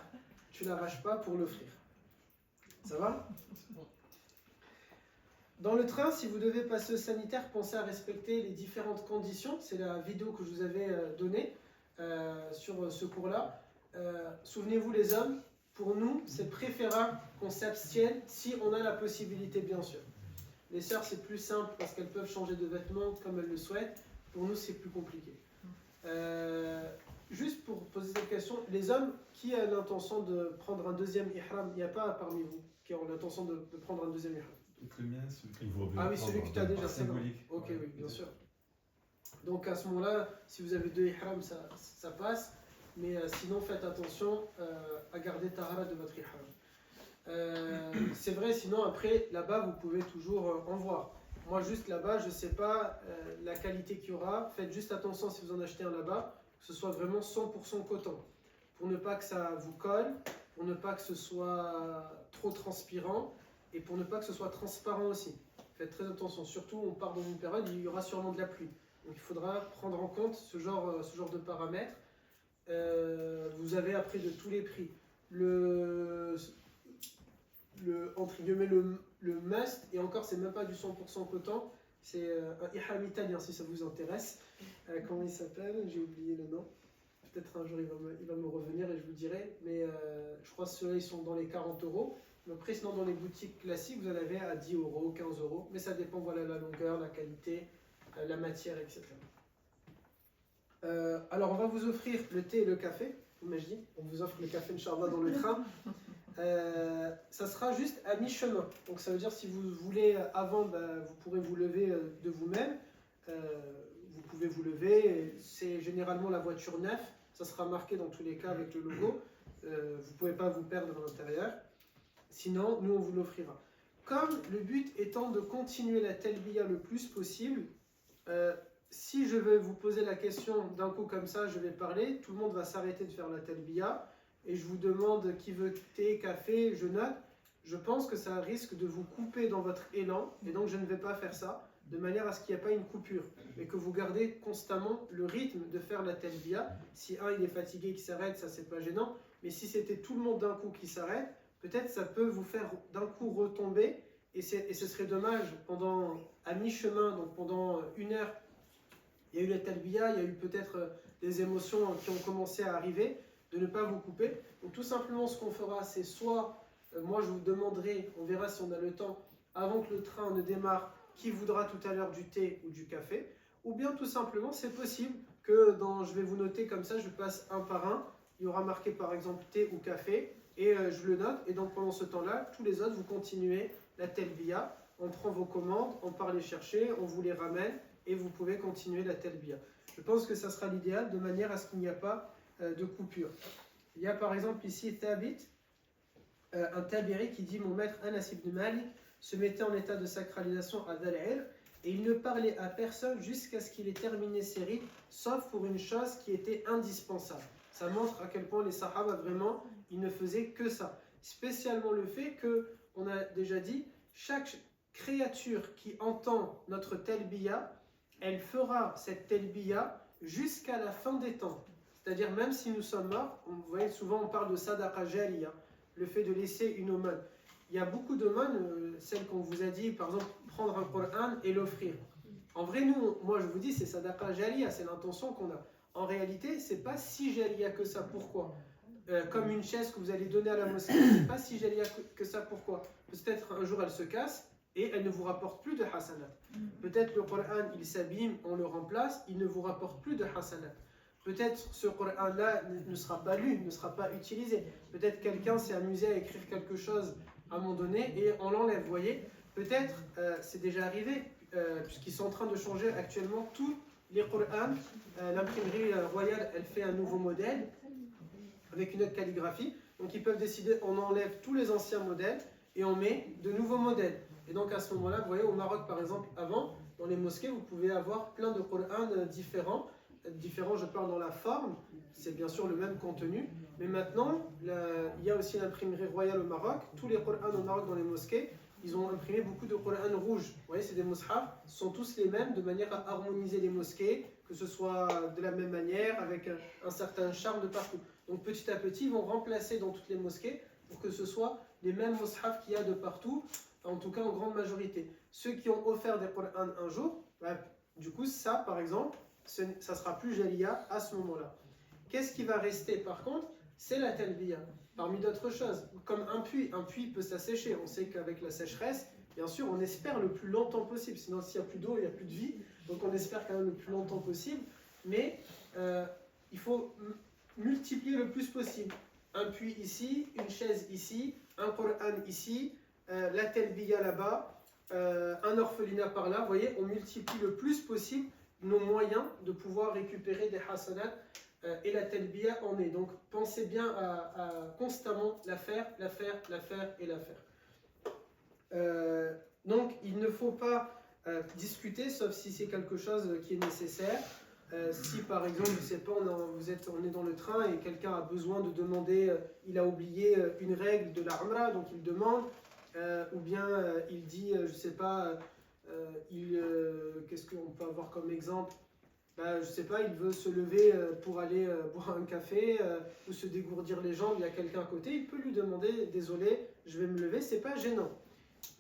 tu ne l'arraches pas pour l'offrir. Ça va? Dans le train, si vous devez passer au sanitaire, pensez à respecter les différentes conditions. C'est la vidéo que je vous avais donnée sur ce cours-là. Souvenez-vous les hommes, pour nous, c'est préférable qu'on s'abstienne si on a la possibilité, bien sûr. Les sœurs, c'est plus simple parce qu'elles peuvent changer de vêtements comme elles le souhaitent. Pour nous, c'est plus compliqué. Juste pour poser cette question, les hommes, qui a l'intention de prendre un deuxième ihram? Il n'y a pas parmi vous qui ont l'intention de prendre un deuxième ihram? Le mien, celui Il vaut mieux Ah oui, celui que tu as déjà, c'est bon. symbolique. Ok, Ouais, oui, bien ouais. sûr. Donc à ce moment-là, si vous avez deux ihrams, ça passe. Mais sinon, faites attention à garder tahara de votre ihram. C'est vrai, sinon après, là-bas, vous pouvez toujours en voir. Moi, juste là-bas, je ne sais pas la qualité qu'il y aura. Faites juste attention si vous en achetez un là-bas, que ce soit vraiment 100% coton. Pour ne pas que ça vous colle, pour ne pas que ce soit trop transpirant et pour ne pas que ce soit transparent aussi. Faites très attention. Surtout, on part dans une période où il y aura sûrement de la pluie. Donc il faudra prendre en compte ce genre de paramètres. Vous avez après de tous les prix. Entre guillemets, le must, et encore c'est même pas du 100% coton, c'est un ihram italien si ça vous intéresse. Comment il s'appelle? J'ai oublié le nom. Peut-être un jour il va me revenir et je vous dirai. Mais je crois que ceux-là ils sont dans les 40 €. Mais après, sinon dans les boutiques classiques, vous en avez à 10 €, 15 €. Mais ça dépend, voilà, la longueur, la qualité, la matière, etc. Alors on va vous offrir le thé et le café. Mais je dis, on vous offre le café, Inch'Allah, dans le train. Ça sera juste à mi-chemin. Donc ça veut dire si vous voulez avant, vous pourrez vous lever de vous-même. Vous pouvez vous lever. C'est généralement la voiture neuve. Ça sera marqué dans tous les cas avec le logo. Vous ne pouvez pas vous perdre à l'intérieur. Sinon, nous on vous l'offrira. Comme le but étant de continuer la talbiya le plus possible, si je vais vous poser la question d'un coup comme ça, je vais parler, tout le monde va s'arrêter de faire la talbiya et je vous demande qui veut thé, café, je note. je pense que ça risque de vous couper dans votre élan, et donc je ne vais pas faire ça, de manière à ce qu'il n'y ait pas une coupure, et que vous gardez constamment le rythme de faire la talbiya. Si un il est fatigué qui s'arrête, ça c'est pas gênant, mais si c'était tout le monde d'un coup qui s'arrête, peut-être ça peut vous faire d'un coup retomber, et ce serait dommage, à mi-chemin, donc pendant 1 heure, il y a eu la talbiya, il y a eu peut-être des émotions qui ont commencé à arriver, de ne pas vous couper. Donc tout simplement ce qu'on fera, c'est soit, moi je vous demanderai, on verra si on a le temps, avant que le train ne démarre, qui voudra tout à l'heure du thé ou du café, ou bien tout simplement c'est possible que je vais vous noter comme ça, je passe un par un, il y aura marqué par exemple thé ou café, et je le note, et donc pendant ce temps-là, tous les autres, vous continuez la talbiya, on prend vos commandes, on part les chercher, on vous les ramène, et vous pouvez continuer la talbiya. Je pense que ça sera l'idéal, de manière à ce qu'il n'y a pas de coupure. Il y a par exemple ici Thabit, un tabiri qui dit: mon maître Anas ibn Malik se mettait en état de sacralisation à Dal-El et il ne parlait à personne jusqu'à ce qu'il ait terminé ses rites, sauf pour une chose qui était indispensable. Ça montre à quel point les Sahaba vraiment, ils ne faisaient que ça. Spécialement le fait que, on a déjà dit, chaque créature qui entend notre talbiya, elle fera cette talbiya jusqu'à la fin des temps. C'est-à-dire même si nous sommes morts, vous voyez souvent on parle de sadaqa jaliya, le fait de laisser une aumône. Il y a beaucoup d'aumônes, celles qu'on vous a dit, par exemple, prendre un Coran et l'offrir. En vrai, moi je vous dis, c'est sadaqa jaliya, c'est l'intention qu'on a. En réalité, c'est pas si jaliya que ça. Pourquoi ? Comme une chaise que vous allez donner à la mosquée, c'est pas si jaliya que ça. Pourquoi ? Peut-être un jour elle se casse et elle ne vous rapporte plus de hasanat. Peut-être le Coran, il s'abîme, on le remplace, il ne vous rapporte plus de hasanat. Peut-être ce Coran-là ne sera pas lu, ne sera pas utilisé. Peut-être quelqu'un s'est amusé à écrire quelque chose à un moment donné et on l'enlève, vous voyez. Peut-être, c'est déjà arrivé, puisqu'ils sont en train de changer actuellement tous les Qur'ans. L'imprimerie royale, elle fait un nouveau modèle avec une autre calligraphie. Donc ils peuvent décider, on enlève tous les anciens modèles et on met de nouveaux modèles. Et donc à ce moment-là, vous voyez, au Maroc par exemple, avant, dans les mosquées, vous pouvez avoir plein de Qur'ans différents. Différents, je parle dans la forme, c'est bien sûr le même contenu, mais maintenant, il y a aussi l'imprimerie royale au Maroc. Tous les Qur'ans au Maroc dans les mosquées, ils ont imprimé beaucoup de Qur'ans rouges. Vous voyez, c'est des mushaf, sont tous les mêmes de manière à harmoniser les mosquées, que ce soit de la même manière, avec un certain charme de partout. Donc petit à petit, ils vont remplacer dans toutes les mosquées pour que ce soit les mêmes mushaf qu'il y a de partout, en tout cas en grande majorité. Ceux qui ont offert des Qur'ans un jour, du coup, ça par exemple, ça sera plus jaliya à ce moment-là. Qu'est-ce qui va rester par contre? C'est la talbiya, parmi d'autres choses. Comme un puits peut s'assécher. On sait qu'avec la sécheresse, bien sûr, on espère le plus longtemps possible. Sinon, s'il n'y a plus d'eau, il n'y a plus de vie. Donc on espère quand même le plus longtemps possible. Mais il faut multiplier le plus possible. Un puits ici, une chaise ici, un Coran ici, la talbiya là-bas, un orphelinat par là. Vous voyez, on multiplie le plus possible nos moyens de pouvoir récupérer des hasanats et la talbiya en est. Donc pensez bien à constamment la faire et la faire. Donc il ne faut pas discuter sauf si c'est quelque chose qui est nécessaire. Si par exemple, je sais pas, on est dans le train et quelqu'un a besoin de demander, il a oublié une règle de la Umrah, donc il demande, ou bien il dit, je sais pas, qu'est-ce qu'on peut avoir comme exemple? Je sais pas, il veut se lever pour aller boire un café ou se dégourdir les jambes, il y a quelqu'un à côté, il peut lui demander, désolé, je vais me lever, c'est pas gênant.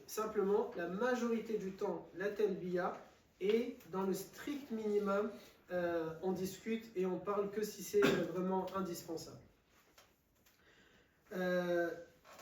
Simplement, la majorité du temps, la talbiya est dans le strict minimum, on discute et on parle que si c'est vraiment indispensable.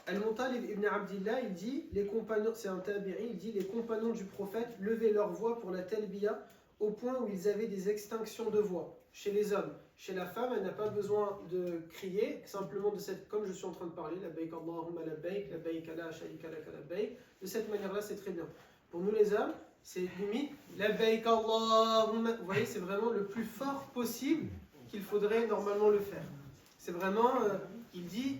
Al-Muntalib ibn Abdillah, il dit, les compagnons, c'est un tabi'i, il dit, les compagnons du prophète levaient leur voix pour la talbiya au point où ils avaient des extinctions de voix chez les hommes. Chez la femme, elle n'a pas besoin de crier, simplement de cette, comme je suis en train de parler, labbaik Allahumma labbaik, labbaik la sharika laka labbaik, de cette manière-là, c'est très bien. Pour nous les hommes, c'est limite, labbaik Allahumma, vous voyez, c'est vraiment le plus fort possible qu'il faudrait normalement le faire. C'est vraiment, il dit,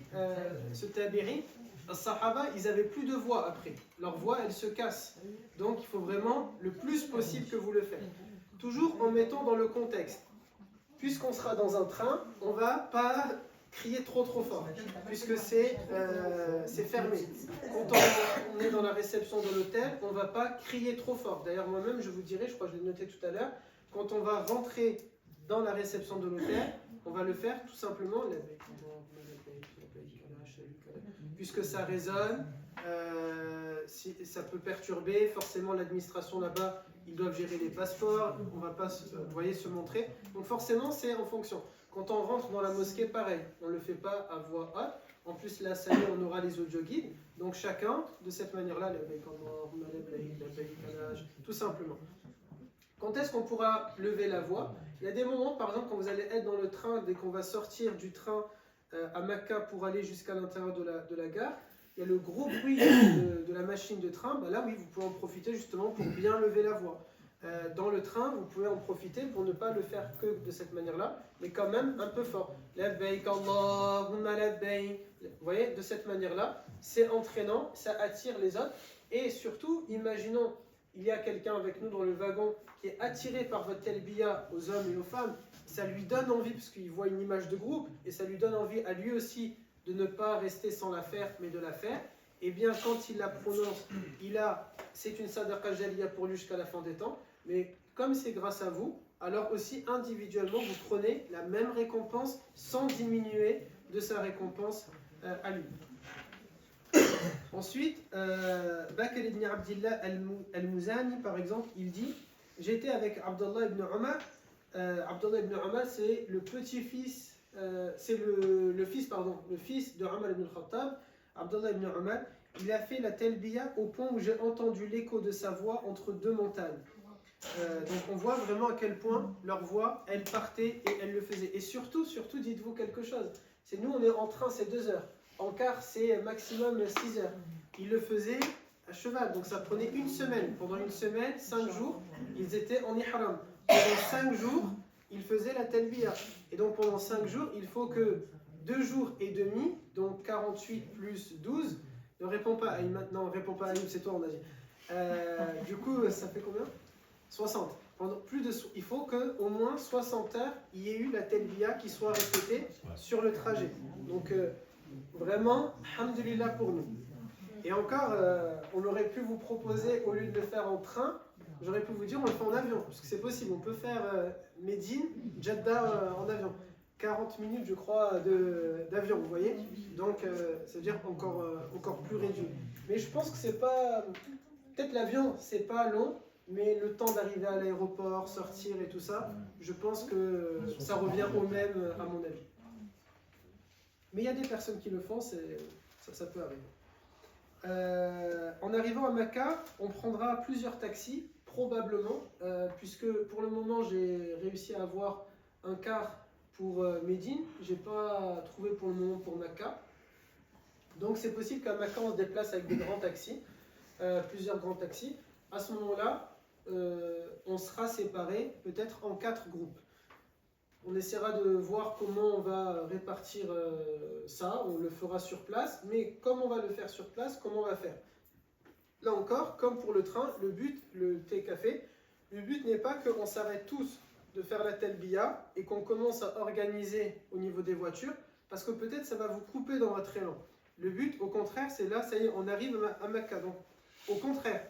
ce tabi'i, les Sahaba, ils n'avaient plus de voix après. Leur voix, elle se casse. Donc, il faut vraiment le plus possible que vous le faites. Toujours en mettant dans le contexte. Puisqu'on sera dans un train, on ne va pas crier trop fort, puisque c'est fermé. Quand on est dans la réception de l'hôtel, on ne va pas crier trop fort. D'ailleurs, moi-même, je vous dirais, je crois que je l'ai noté tout à l'heure, quand on va rentrer dans la réception de l'hôtel, on va le faire tout simplement, puisque ça résonne, ça peut perturber, forcément l'administration là-bas, ils doivent gérer les passeports, on ne va pas se montrer, donc forcément c'est en fonction. Quand on rentre dans la mosquée, pareil, on ne le fait pas à voix haute, en plus là, ça y est, on aura les audio guides, donc chacun, de cette manière-là, tout simplement. Quand est-ce qu'on pourra lever la voix? Il y a des moments, par exemple, quand vous allez être dans le train, dès qu'on va sortir du train à Mecca pour aller jusqu'à l'intérieur de la gare, il y a le gros bruit de la machine de train, là oui, vous pouvez en profiter justement pour bien lever la voix. Dans le train, vous pouvez en profiter pour ne pas le faire que de cette manière-là, mais quand même un peu fort. Labbaik Allahumma labbaik. Vous voyez, de cette manière-là, c'est entraînant, ça attire les autres, et surtout, imaginons, il y a quelqu'un avec nous dans le wagon qui est attiré par votre talbiya aux hommes et aux femmes, ça lui donne envie, parce qu'il voit une image de groupe, et ça lui donne envie à lui aussi de ne pas rester sans la faire, mais de la faire, et bien quand il la prononce, c'est une sadaqa jaliya pour lui jusqu'à la fin des temps, mais comme c'est grâce à vous, alors aussi individuellement, vous prenez la même récompense sans diminuer de sa récompense à lui. Ensuite, Bakr ibn Abdillah al-Muzani, par exemple, il dit: j'étais avec Abdullah ibn Umar. Abdullah ibn Umar, c'est le petit-fils, c'est le fils de Umar ibn al-Khattab. Abdullah ibn Umar, il a fait la talbiya au point où j'ai entendu l'écho de sa voix entre deux montagnes. Donc on voit vraiment à quel point leur voix, elle partait et elle le faisait. Et surtout, dites-vous quelque chose. C'est nous, on est en train, c'est 2 heures. En car, c'est maximum 6 heures. Ils le faisaient à cheval, donc ça prenait une semaine. Pendant une semaine, 5 jours, ils étaient en ihram. Pendant 5 jours, ils faisaient la talbiya. Et donc pendant 5 jours, il faut que 2 jours et demi, donc 48 plus 12, ne réponds pas à maintenant, réponds pas à Ayoub, c'est toi on a dit. Du coup, ça fait combien? 60. Il faut qu'au moins 60 heures, il y ait eu la talbiya qui soit répétée sur le trajet. Donc vraiment, alhamdulillah pour nous. Et encore, on aurait pu vous proposer, au lieu de le faire en train, j'aurais pu vous dire on le fait en avion, parce que c'est possible, on peut faire Médine, Jeddah en avion. 40 minutes, je crois, d'avion, vous voyez. Donc, ça veut dire encore plus réduit. Mais je pense que c'est pas... Peut-être l'avion, c'est pas long, mais le temps d'arriver à l'aéroport, sortir et tout ça, je pense que ça revient au même, à mon avis. Mais il y a des personnes qui le font, ça peut arriver. En arrivant à Mecca, on prendra plusieurs taxis, probablement, puisque pour le moment, j'ai réussi à avoir un car pour Médine. Je n'ai pas trouvé pour le moment pour Mecca. Donc c'est possible qu'à Mecca, on se déplace avec des grands taxis, plusieurs grands taxis. À ce moment-là, on sera séparés peut-être en 4 groupes. On essaiera de voir comment on va répartir ça, on le fera sur place, mais comme on va le faire sur place, comment on va faire? Là encore, comme pour le train, le but, le thé-café, le but n'est pas qu'on s'arrête tous de faire la talbiya et qu'on commence à organiser au niveau des voitures, parce que peut-être ça va vous couper dans votre élan. Le but, au contraire, c'est là, ça y est, on arrive à Mecca. Donc, au contraire,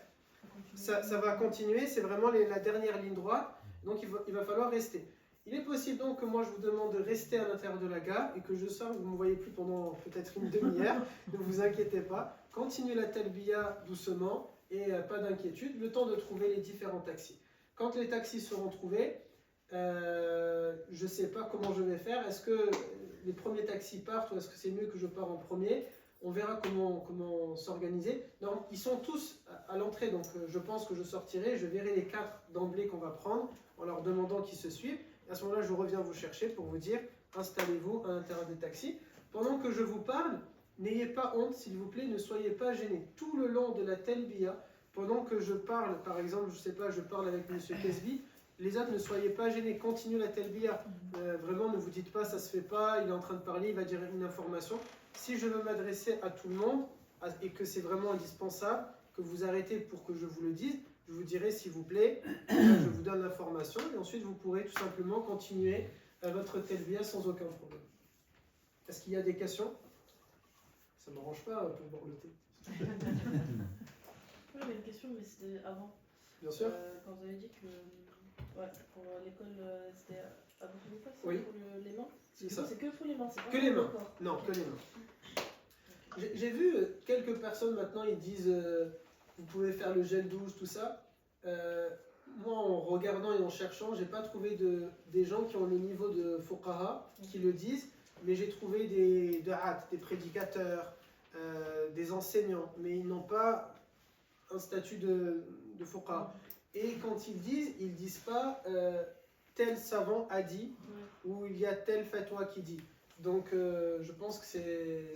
ça va continuer, c'est vraiment la dernière ligne droite, donc il va falloir rester. Il est possible donc que moi je vous demande de rester à l'intérieur de la gare et que je sorte, vous ne me voyez plus pendant peut-être une demi-heure, ne vous inquiétez pas, continuez la talbiya doucement et pas d'inquiétude, le temps de trouver les différents taxis. Quand les taxis seront trouvés, je ne sais pas comment je vais faire, est-ce que les premiers taxis partent ou est-ce que c'est mieux que je pars en premier? On verra comment s'organiser. Non, ils sont tous à l'entrée, donc je pense que je sortirai, je verrai les 4 d'emblée qu'on va prendre en leur demandant qu'ils se suivent. À ce moment-là, je reviens vous chercher pour vous dire, installez-vous à l'intérieur des taxis. Pendant que je vous parle, n'ayez pas honte, s'il vous plaît, ne soyez pas gênés. Tout le long de la talbiya, pendant que je parle, par exemple, je ne sais pas, je parle avec M. Kesbi, les autres ne soyez pas gênés, continuez la talbiya. Vraiment, ne vous dites pas, ça se fait pas, il est en train de parler, il va dire une information. Si je veux m'adresser à tout le monde, et que c'est vraiment indispensable, que vous arrêtez pour que je vous le dise, je vous dirai s'il vous plaît, je vous donne l'information et ensuite vous pourrez tout simplement continuer votre talbiya sans aucun problème. Est-ce qu'il y a des questions? Ça ne m'arrange pas pour boire le thé. J'avais une question, mais c'était avant. Bien sûr. Quand vous avez dit que pour l'école, c'était à beaucoup de fois, c'est Oui. pour les mains. C'est ça. C'est que pour les mains, c'est pas Que pour les le mains. corps. Non, que les mains. J'ai vu quelques personnes maintenant, ils disent vous pouvez faire le gel douche, tout ça. Moi, en regardant et en cherchant, j'ai pas trouvé des gens qui ont le niveau de fuqaha qui le disent, mais j'ai trouvé des prédicateurs, des enseignants, mais ils n'ont pas un statut de fuqaha. Et quand ils disent pas tel savant a dit, ou il y a tel fatwa qui dit. Donc je pense que c'est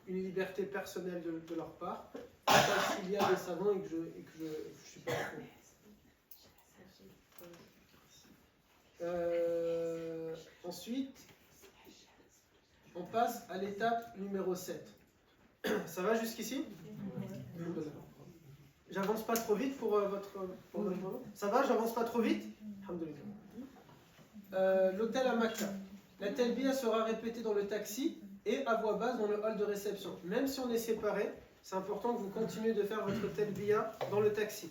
une liberté personnelle de leur part. Parce qu'il y a des savants et que je suis pas trop. Ensuite, on passe à l'étape numéro 7. Ça va jusqu'ici? J'avance pas trop vite pour votre moment? Ça va, j'avance pas trop vite? Alhamdoulilah. L'hôtel à Makkah. La talbiya sera répétée dans le taxi et à voix basse dans le hall de réception. Même si on est séparés, c'est important que vous continuez de faire votre talbiya dans le taxi.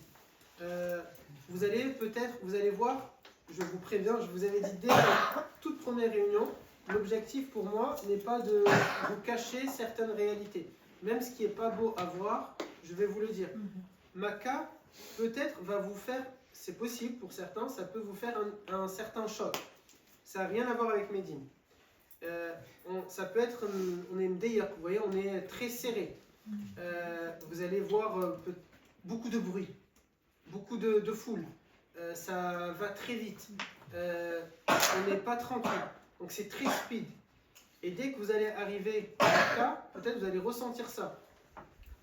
Vous allez voir, je vous préviens, je vous avais dit dès la toute première réunion, l'objectif pour moi n'est pas de vous cacher certaines réalités. Même ce qui n'est pas beau à voir, je vais vous le dire. Makkah, peut-être, va vous faire, c'est possible pour certains, ça peut vous faire un certain choc. Ça n'a rien à voir avec Médine. Ça peut être, on est mdeyaq, vous voyez, on est très serré. Vous allez voir beaucoup de bruit, beaucoup de foule. Ça va très vite. On n'est pas tranquille. Donc c'est très speed. Et dès que vous allez arriver à Makkah, peut-être vous allez ressentir ça.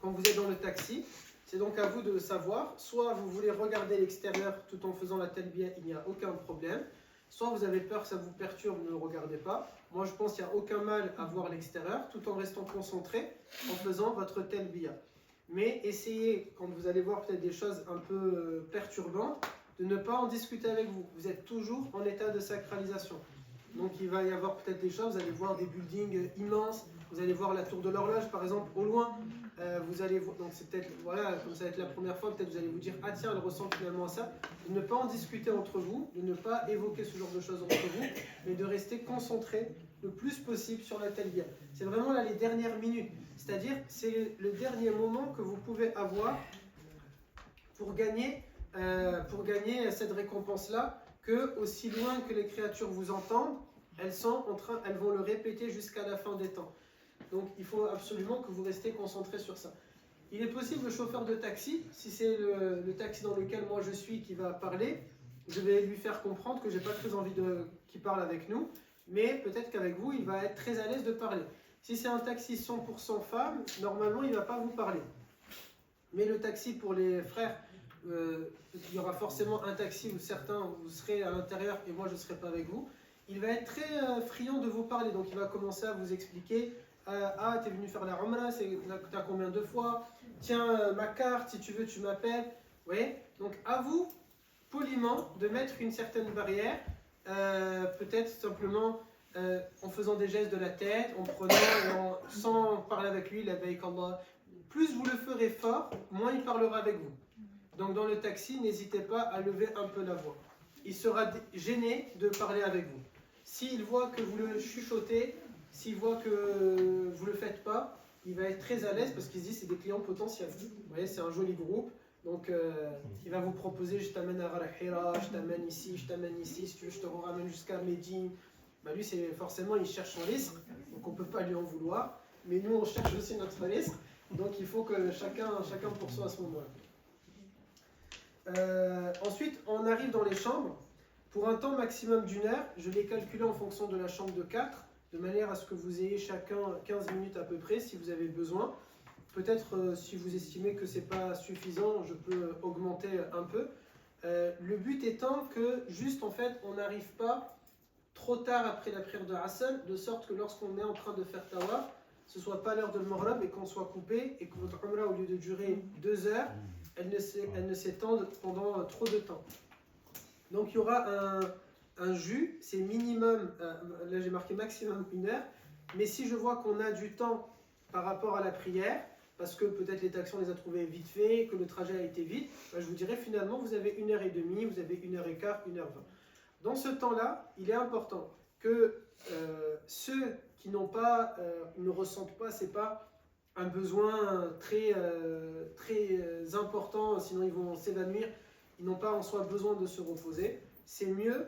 Quand vous êtes dans le taxi, c'est donc à vous de savoir, soit vous voulez regarder l'extérieur tout en faisant la talbiya, il n'y a aucun problème. Soit vous avez peur que ça vous perturbe, ne le regardez pas. Moi je pense qu'il n'y a aucun mal à voir l'extérieur tout en restant concentré en faisant votre talbiya. Mais essayez, quand vous allez voir peut-être des choses un peu perturbantes, de ne pas en discuter avec vous. Vous êtes toujours en état de sacralisation. Donc il va y avoir peut-être des choses, vous allez voir des buildings immenses, vous allez voir la tour de l'horloge par exemple au loin. Vous allez voir, donc c'est peut-être, voilà, comme ça va être la première fois, peut-être vous allez vous dire ah tiens, elle ressemble finalement à ça. De ne pas en discuter entre vous, de ne pas évoquer ce genre de choses entre vous, mais de rester concentré le plus possible sur la talbiya. C'est vraiment là les dernières minutes, c'est-à-dire c'est le dernier moment que vous pouvez avoir pour gagner cette récompense-là, que aussi loin que les créatures vous entendent, elles vont le répéter jusqu'à la fin des temps. Donc il faut absolument que vous restez concentré sur ça. Il est possible, le chauffeur de taxi, si c'est le taxi dans lequel moi je suis qui va parler, je vais lui faire comprendre que j'ai pas très envie qu'il parle avec nous, mais peut-être qu'avec vous, il va être très à l'aise de parler. Si c'est un taxi 100% femme, normalement il ne va pas vous parler. Mais le taxi pour les frères, il y aura forcément un taxi où certains, vous serez à l'intérieur et moi je ne serai pas avec vous. Il va être très friand de vous parler, donc il va commencer à vous expliquer ah, t'es venu faire la Umrah, t'as combien de fois? Tiens, ma carte, si tu veux, tu m'appelles. Vous voyez? Donc, à vous, poliment, de mettre une certaine barrière, peut-être simplement en faisant des gestes de la tête, en prenant, sans parler avec lui, la baïk Allah. Plus vous le ferez fort, moins il parlera avec vous. Donc, dans le taxi, n'hésitez pas à lever un peu la voix. Il sera gêné de parler avec vous. S'il voit que vous le chuchotez, s'il voit que vous ne le faites pas, il va être très à l'aise parce qu'il se dit c'est des clients potentiels. Vous voyez, c'est un joli groupe. Donc il va vous proposer je t'amène à Ralahira, je t'amène ici, si tu veux, je te ramène jusqu'à Médine. Bah, lui, c'est forcément, il cherche son risque, donc on ne peut pas lui en vouloir. Mais nous, on cherche aussi notre risque. Donc il faut que chacun pour soi à ce moment-là. Ensuite, on arrive dans les chambres. Pour un temps maximum d'1 heure, je l'ai calculé en fonction de la chambre de 4. De manière à ce que vous ayez chacun 15 minutes à peu près si vous avez besoin. Peut-être si vous estimez que ce n'est pas suffisant, je peux augmenter un peu. Le but étant que juste en fait on n'arrive pas trop tard après la prière de Hassan, de sorte que lorsqu'on est en train de faire tawaf, ce ne soit pas l'heure de Maghrib et qu'on soit coupé et que votre Umrah au lieu de durer 2 heures, elle ne s'étende pendant trop de temps. Donc il y aura un jus, c'est minimum, là j'ai marqué maximum 1 heure, Mais si je vois qu'on a du temps par rapport à la prière, parce que peut-être les taxis on les a trouvés vite fait, que le trajet a été vite, je vous dirais finalement vous avez 1h30, vous avez 1h15, 1h20. Dans ce temps-là, il est important que ceux qui n'ont pas, ne ressentent pas, c'est pas un besoin très important, sinon ils vont s'évanouir, ils n'ont pas en soi besoin de se reposer. C'est mieux,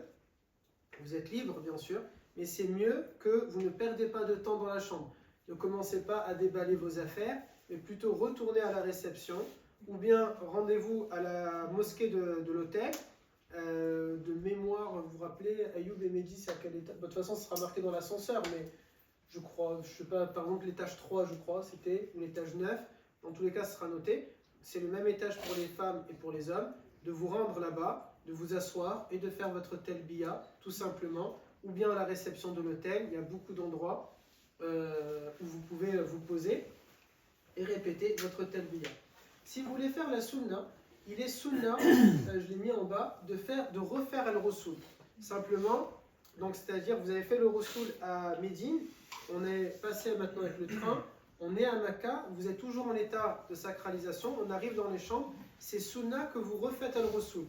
vous êtes libre bien sûr, mais c'est mieux que vous ne perdez pas de temps dans la chambre. Ne commencez pas à déballer vos affaires, mais plutôt retournez à la réception, ou bien rendez-vous à la mosquée de l'hôtel. De mémoire, vous vous rappelez, Ayoub et Mehdi, c'est à quel étage? De toute façon, ce sera marqué dans l'ascenseur, mais je crois, je sais pas, par exemple l'étage 3, je crois, c'était, ou l'étage 9. Dans tous les cas, ce sera noté. C'est le même étage pour les femmes et pour les hommes. De vous rendre là-bas, de vous asseoir et de faire votre telbiya, tout simplement, ou bien à la réception de l'hôtel. Il y a beaucoup d'endroits où vous pouvez vous poser et répéter votre telbiya. Si vous voulez faire la sunna, il est sunna, je l'ai mis en bas, de refaire al-Rasoul. Simplement, donc c'est-à-dire vous avez fait le Rasoul à Médine, on est passé maintenant avec le train, on est à Makkah, vous êtes toujours en état de sacralisation, on arrive dans les chambres, c'est sunna que vous refaites al-Rasoul.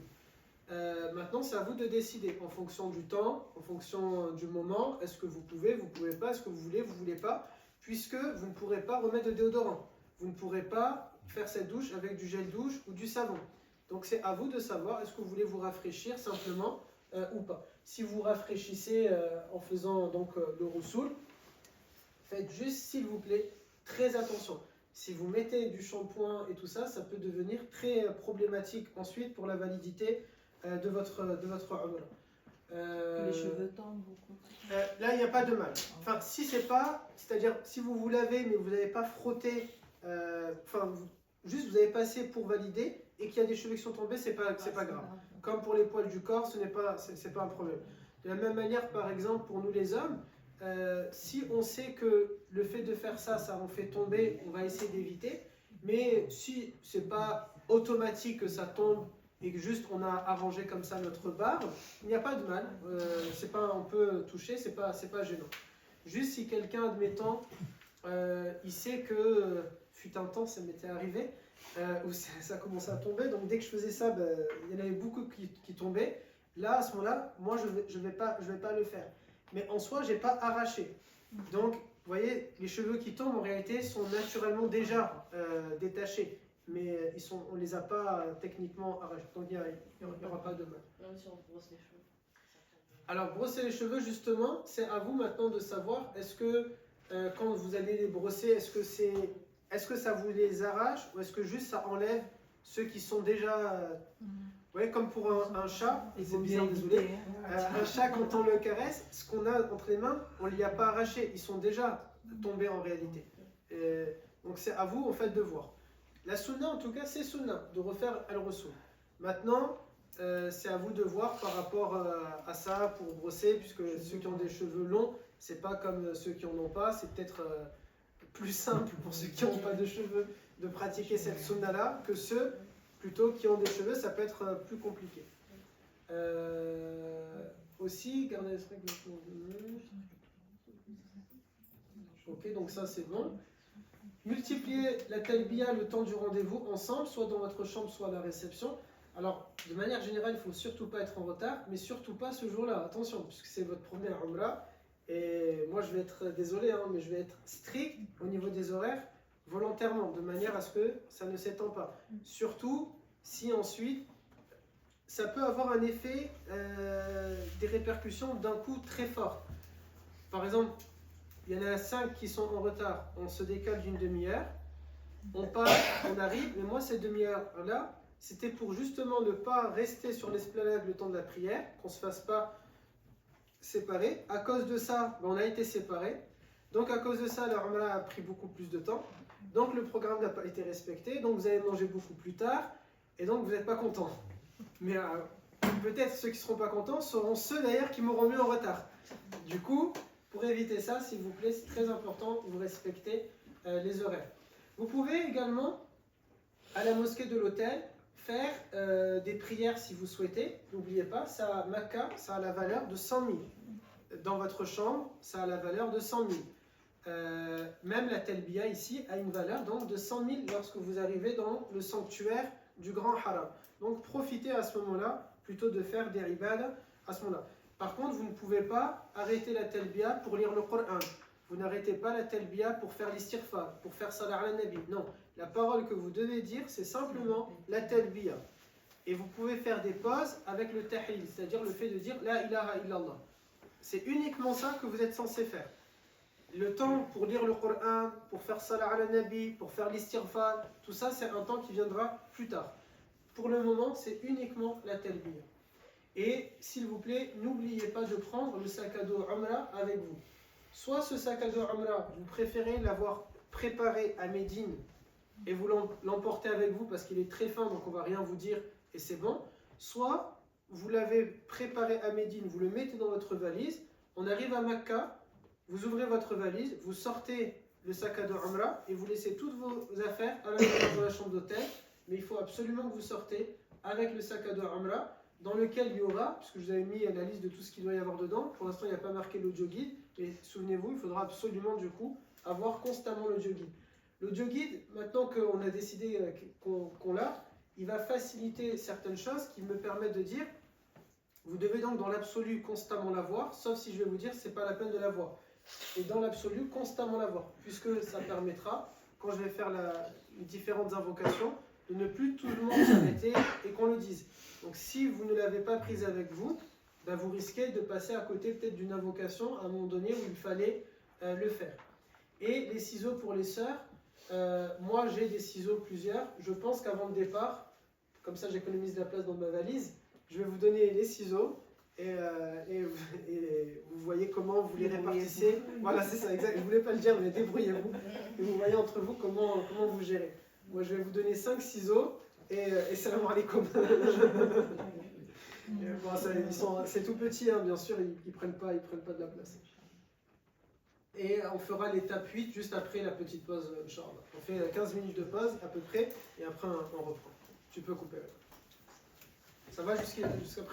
Maintenant, c'est à vous de décider en fonction du temps, en fonction du moment. Est-ce que vous pouvez pas, est-ce que vous voulez pas, puisque vous ne pourrez pas remettre de déodorant. Vous ne pourrez pas faire cette douche avec du gel douche ou du savon. Donc c'est à vous de savoir, est-ce que vous voulez vous rafraîchir simplement ou pas. Si vous rafraîchissez en faisant donc le roussoul, faites juste, s'il vous plaît, très attention. Si vous mettez du shampoing et tout ça, ça peut devenir très problématique ensuite pour la validité de votre umrah. Les cheveux tombent beaucoup. Là, il n'y a pas de mal. Enfin, si c'est pas, c'est-à-dire si vous vous lavez mais vous n'avez pas frotté, juste vous avez passé pour valider et qu'il y a des cheveux qui sont tombés, c'est pas grave. Comme pour les poils du corps, c'est pas un problème. De la même manière, par exemple, pour nous les hommes, si on sait que le fait de faire ça, ça en fait tomber, on va essayer d'éviter. Mais si c'est pas automatique que ça tombe et que juste on a arrangé comme ça notre barbe, il n'y a pas de mal. On peut toucher, c'est pas gênant. Juste si quelqu'un, admettant, il sait que fut un temps, ça m'était arrivé, où ça commençait à tomber, donc dès que je faisais ça, il y en avait beaucoup qui tombaient. Là, à ce moment-là, moi je vais pas le faire. Mais en soi, j'ai pas arraché. Donc, vous voyez, les cheveux qui tombent en réalité sont naturellement déjà détachés, mais on les a pas techniquement arrachés. Donc il n'y aura pas de mal. Même si on brosse les cheveux. Alors, brosser les cheveux, justement, c'est à vous maintenant de savoir, est-ce que quand vous allez les brosser, est-ce que ça vous les arrache ou est-ce que juste ça enlève ceux qui sont déjà... Vous voyez, comme pour un chat, et c'est bizarre, désolé, un chat, quand on le caresse, ce qu'on a entre les mains, on ne l'y a pas arraché, ils sont déjà tombés en réalité. Donc c'est à vous, en fait, de voir. La sunna, en tout cas, c'est sunna, de refaire al-Rasoul. Maintenant, c'est à vous de voir par rapport à ça pour brosser, puisque ceux qui ont des cheveux longs, c'est pas comme ceux qui en ont pas, c'est peut-être plus simple pour ceux qui n'ont pas de cheveux de pratiquer cette sunna-là que ceux plutôt qui ont des cheveux, ça peut être plus compliqué. Aussi, gardez l'esprit que ok, donc ça c'est bon. Multipliez la talbiya le temps du rendez-vous ensemble, soit dans votre chambre, soit à la réception. Alors, de manière générale, il ne faut surtout pas être en retard, mais surtout pas ce jour-là. Attention, puisque c'est votre première umrah. Et moi, je vais être désolé, hein, mais je vais être strict au niveau des horaires, volontairement, de manière à ce que ça ne s'étend pas. Surtout si ensuite, ça peut avoir un effet, des répercussions d'un coup très fort. Par exemple, il y en a 5 qui sont en retard, on se décale d'une demi-heure, on passe, on arrive, mais moi, cette demi-heure-là, c'était pour justement ne pas rester sur l'esplanade le temps de la prière, qu'on ne se fasse pas séparer. À cause de ça, on a été séparés. Donc à cause de ça, la Umrah a pris beaucoup plus de temps. Donc le programme n'a pas été respecté. Donc vous avez mangé beaucoup plus tard. Et donc vous n'êtes pas content. Mais peut-être ceux qui ne seront pas contents seront ceux d'ailleurs qui m'auront mis en retard. Du coup, pour éviter ça, s'il vous plaît, c'est très important, vous respectez les horaires. Vous pouvez également, à la mosquée de l'hôtel, faire des prières si vous souhaitez. N'oubliez pas, ça à Makkah, ça a la valeur de 100 000. Dans votre chambre, ça a la valeur de 100 000. même la talbiya ici a une valeur donc de 100 000 lorsque vous arrivez dans le sanctuaire du grand haram. Donc profitez à ce moment-là plutôt de faire des ibadah à ce moment-là. Par contre, vous ne pouvez pas arrêter la talbiya pour lire le Coran. Vous n'arrêtez pas la talbiya pour faire l'istighfar, pour faire salat ala nabi. Non, la parole que vous devez dire, c'est simplement la talbiya. Et vous pouvez faire des pauses avec le tahlil, c'est-à-dire le fait de dire la ilaha illallah. C'est uniquement ça que vous êtes censé faire. Le temps pour lire le Coran, pour faire salat ala nabi, pour faire l'istighfar, tout ça, c'est un temps qui viendra plus tard. Pour le moment, c'est uniquement la talbiya. Et s'il vous plaît, n'oubliez pas de prendre le sac à dos Umrah avec vous. Soit ce sac à dos Umrah, vous préférez l'avoir préparé à Médine et vous l'emportez avec vous parce qu'il est très fin, donc on ne va rien vous dire et c'est bon. Soit vous l'avez préparé à Médine, vous le mettez dans votre valise, on arrive à Mecca, vous ouvrez votre valise, vous sortez le sac à dos Umrah et vous laissez toutes vos affaires à l'intérieur de la chambre d'hôtel, mais il faut absolument que vous sortez avec le sac à dos Umrah dans lequel il y aura, puisque je vous avais mis la liste de tout ce qu'il doit y avoir dedans, pour l'instant il n'y a pas marqué l'audio guide, mais souvenez-vous, il faudra absolument du coup avoir constamment l'audio guide. L'audio guide, maintenant qu'on a décidé qu'on l'a, il va faciliter certaines choses qui me permettent de dire, vous devez donc dans l'absolu constamment l'avoir, sauf si je vais vous dire c'est pas la peine de l'avoir. Et dans l'absolu, constamment l'avoir, puisque ça permettra, quand je vais faire les différentes invocations, de ne plus tout le monde s'arrêter et qu'on le dise. Donc si vous ne l'avez pas prise avec vous, ben vous risquez de passer à côté peut-être d'une invocation à un moment donné où il fallait le faire. Et les ciseaux pour les sœurs, moi j'ai des ciseaux plusieurs, je pense qu'avant le départ, comme ça j'économise de la place dans ma valise, je vais vous donner les ciseaux et vous voyez comment vous les répartissez. Voilà, c'est ça, exact. Je ne voulais pas le dire, mais débrouillez-vous. Et vous voyez entre vous comment vous gérez. Moi, je vais vous donner 5 ciseaux et salam alaikum. Bon, c'est tout petit, hein, bien sûr, ils prennent pas de la place. Et on fera l'étape 8 juste après la petite pause, Inch'Allah. On fait 15 minutes de pause à peu près et après on reprend. Tu peux couper. Ça va jusqu'à présent?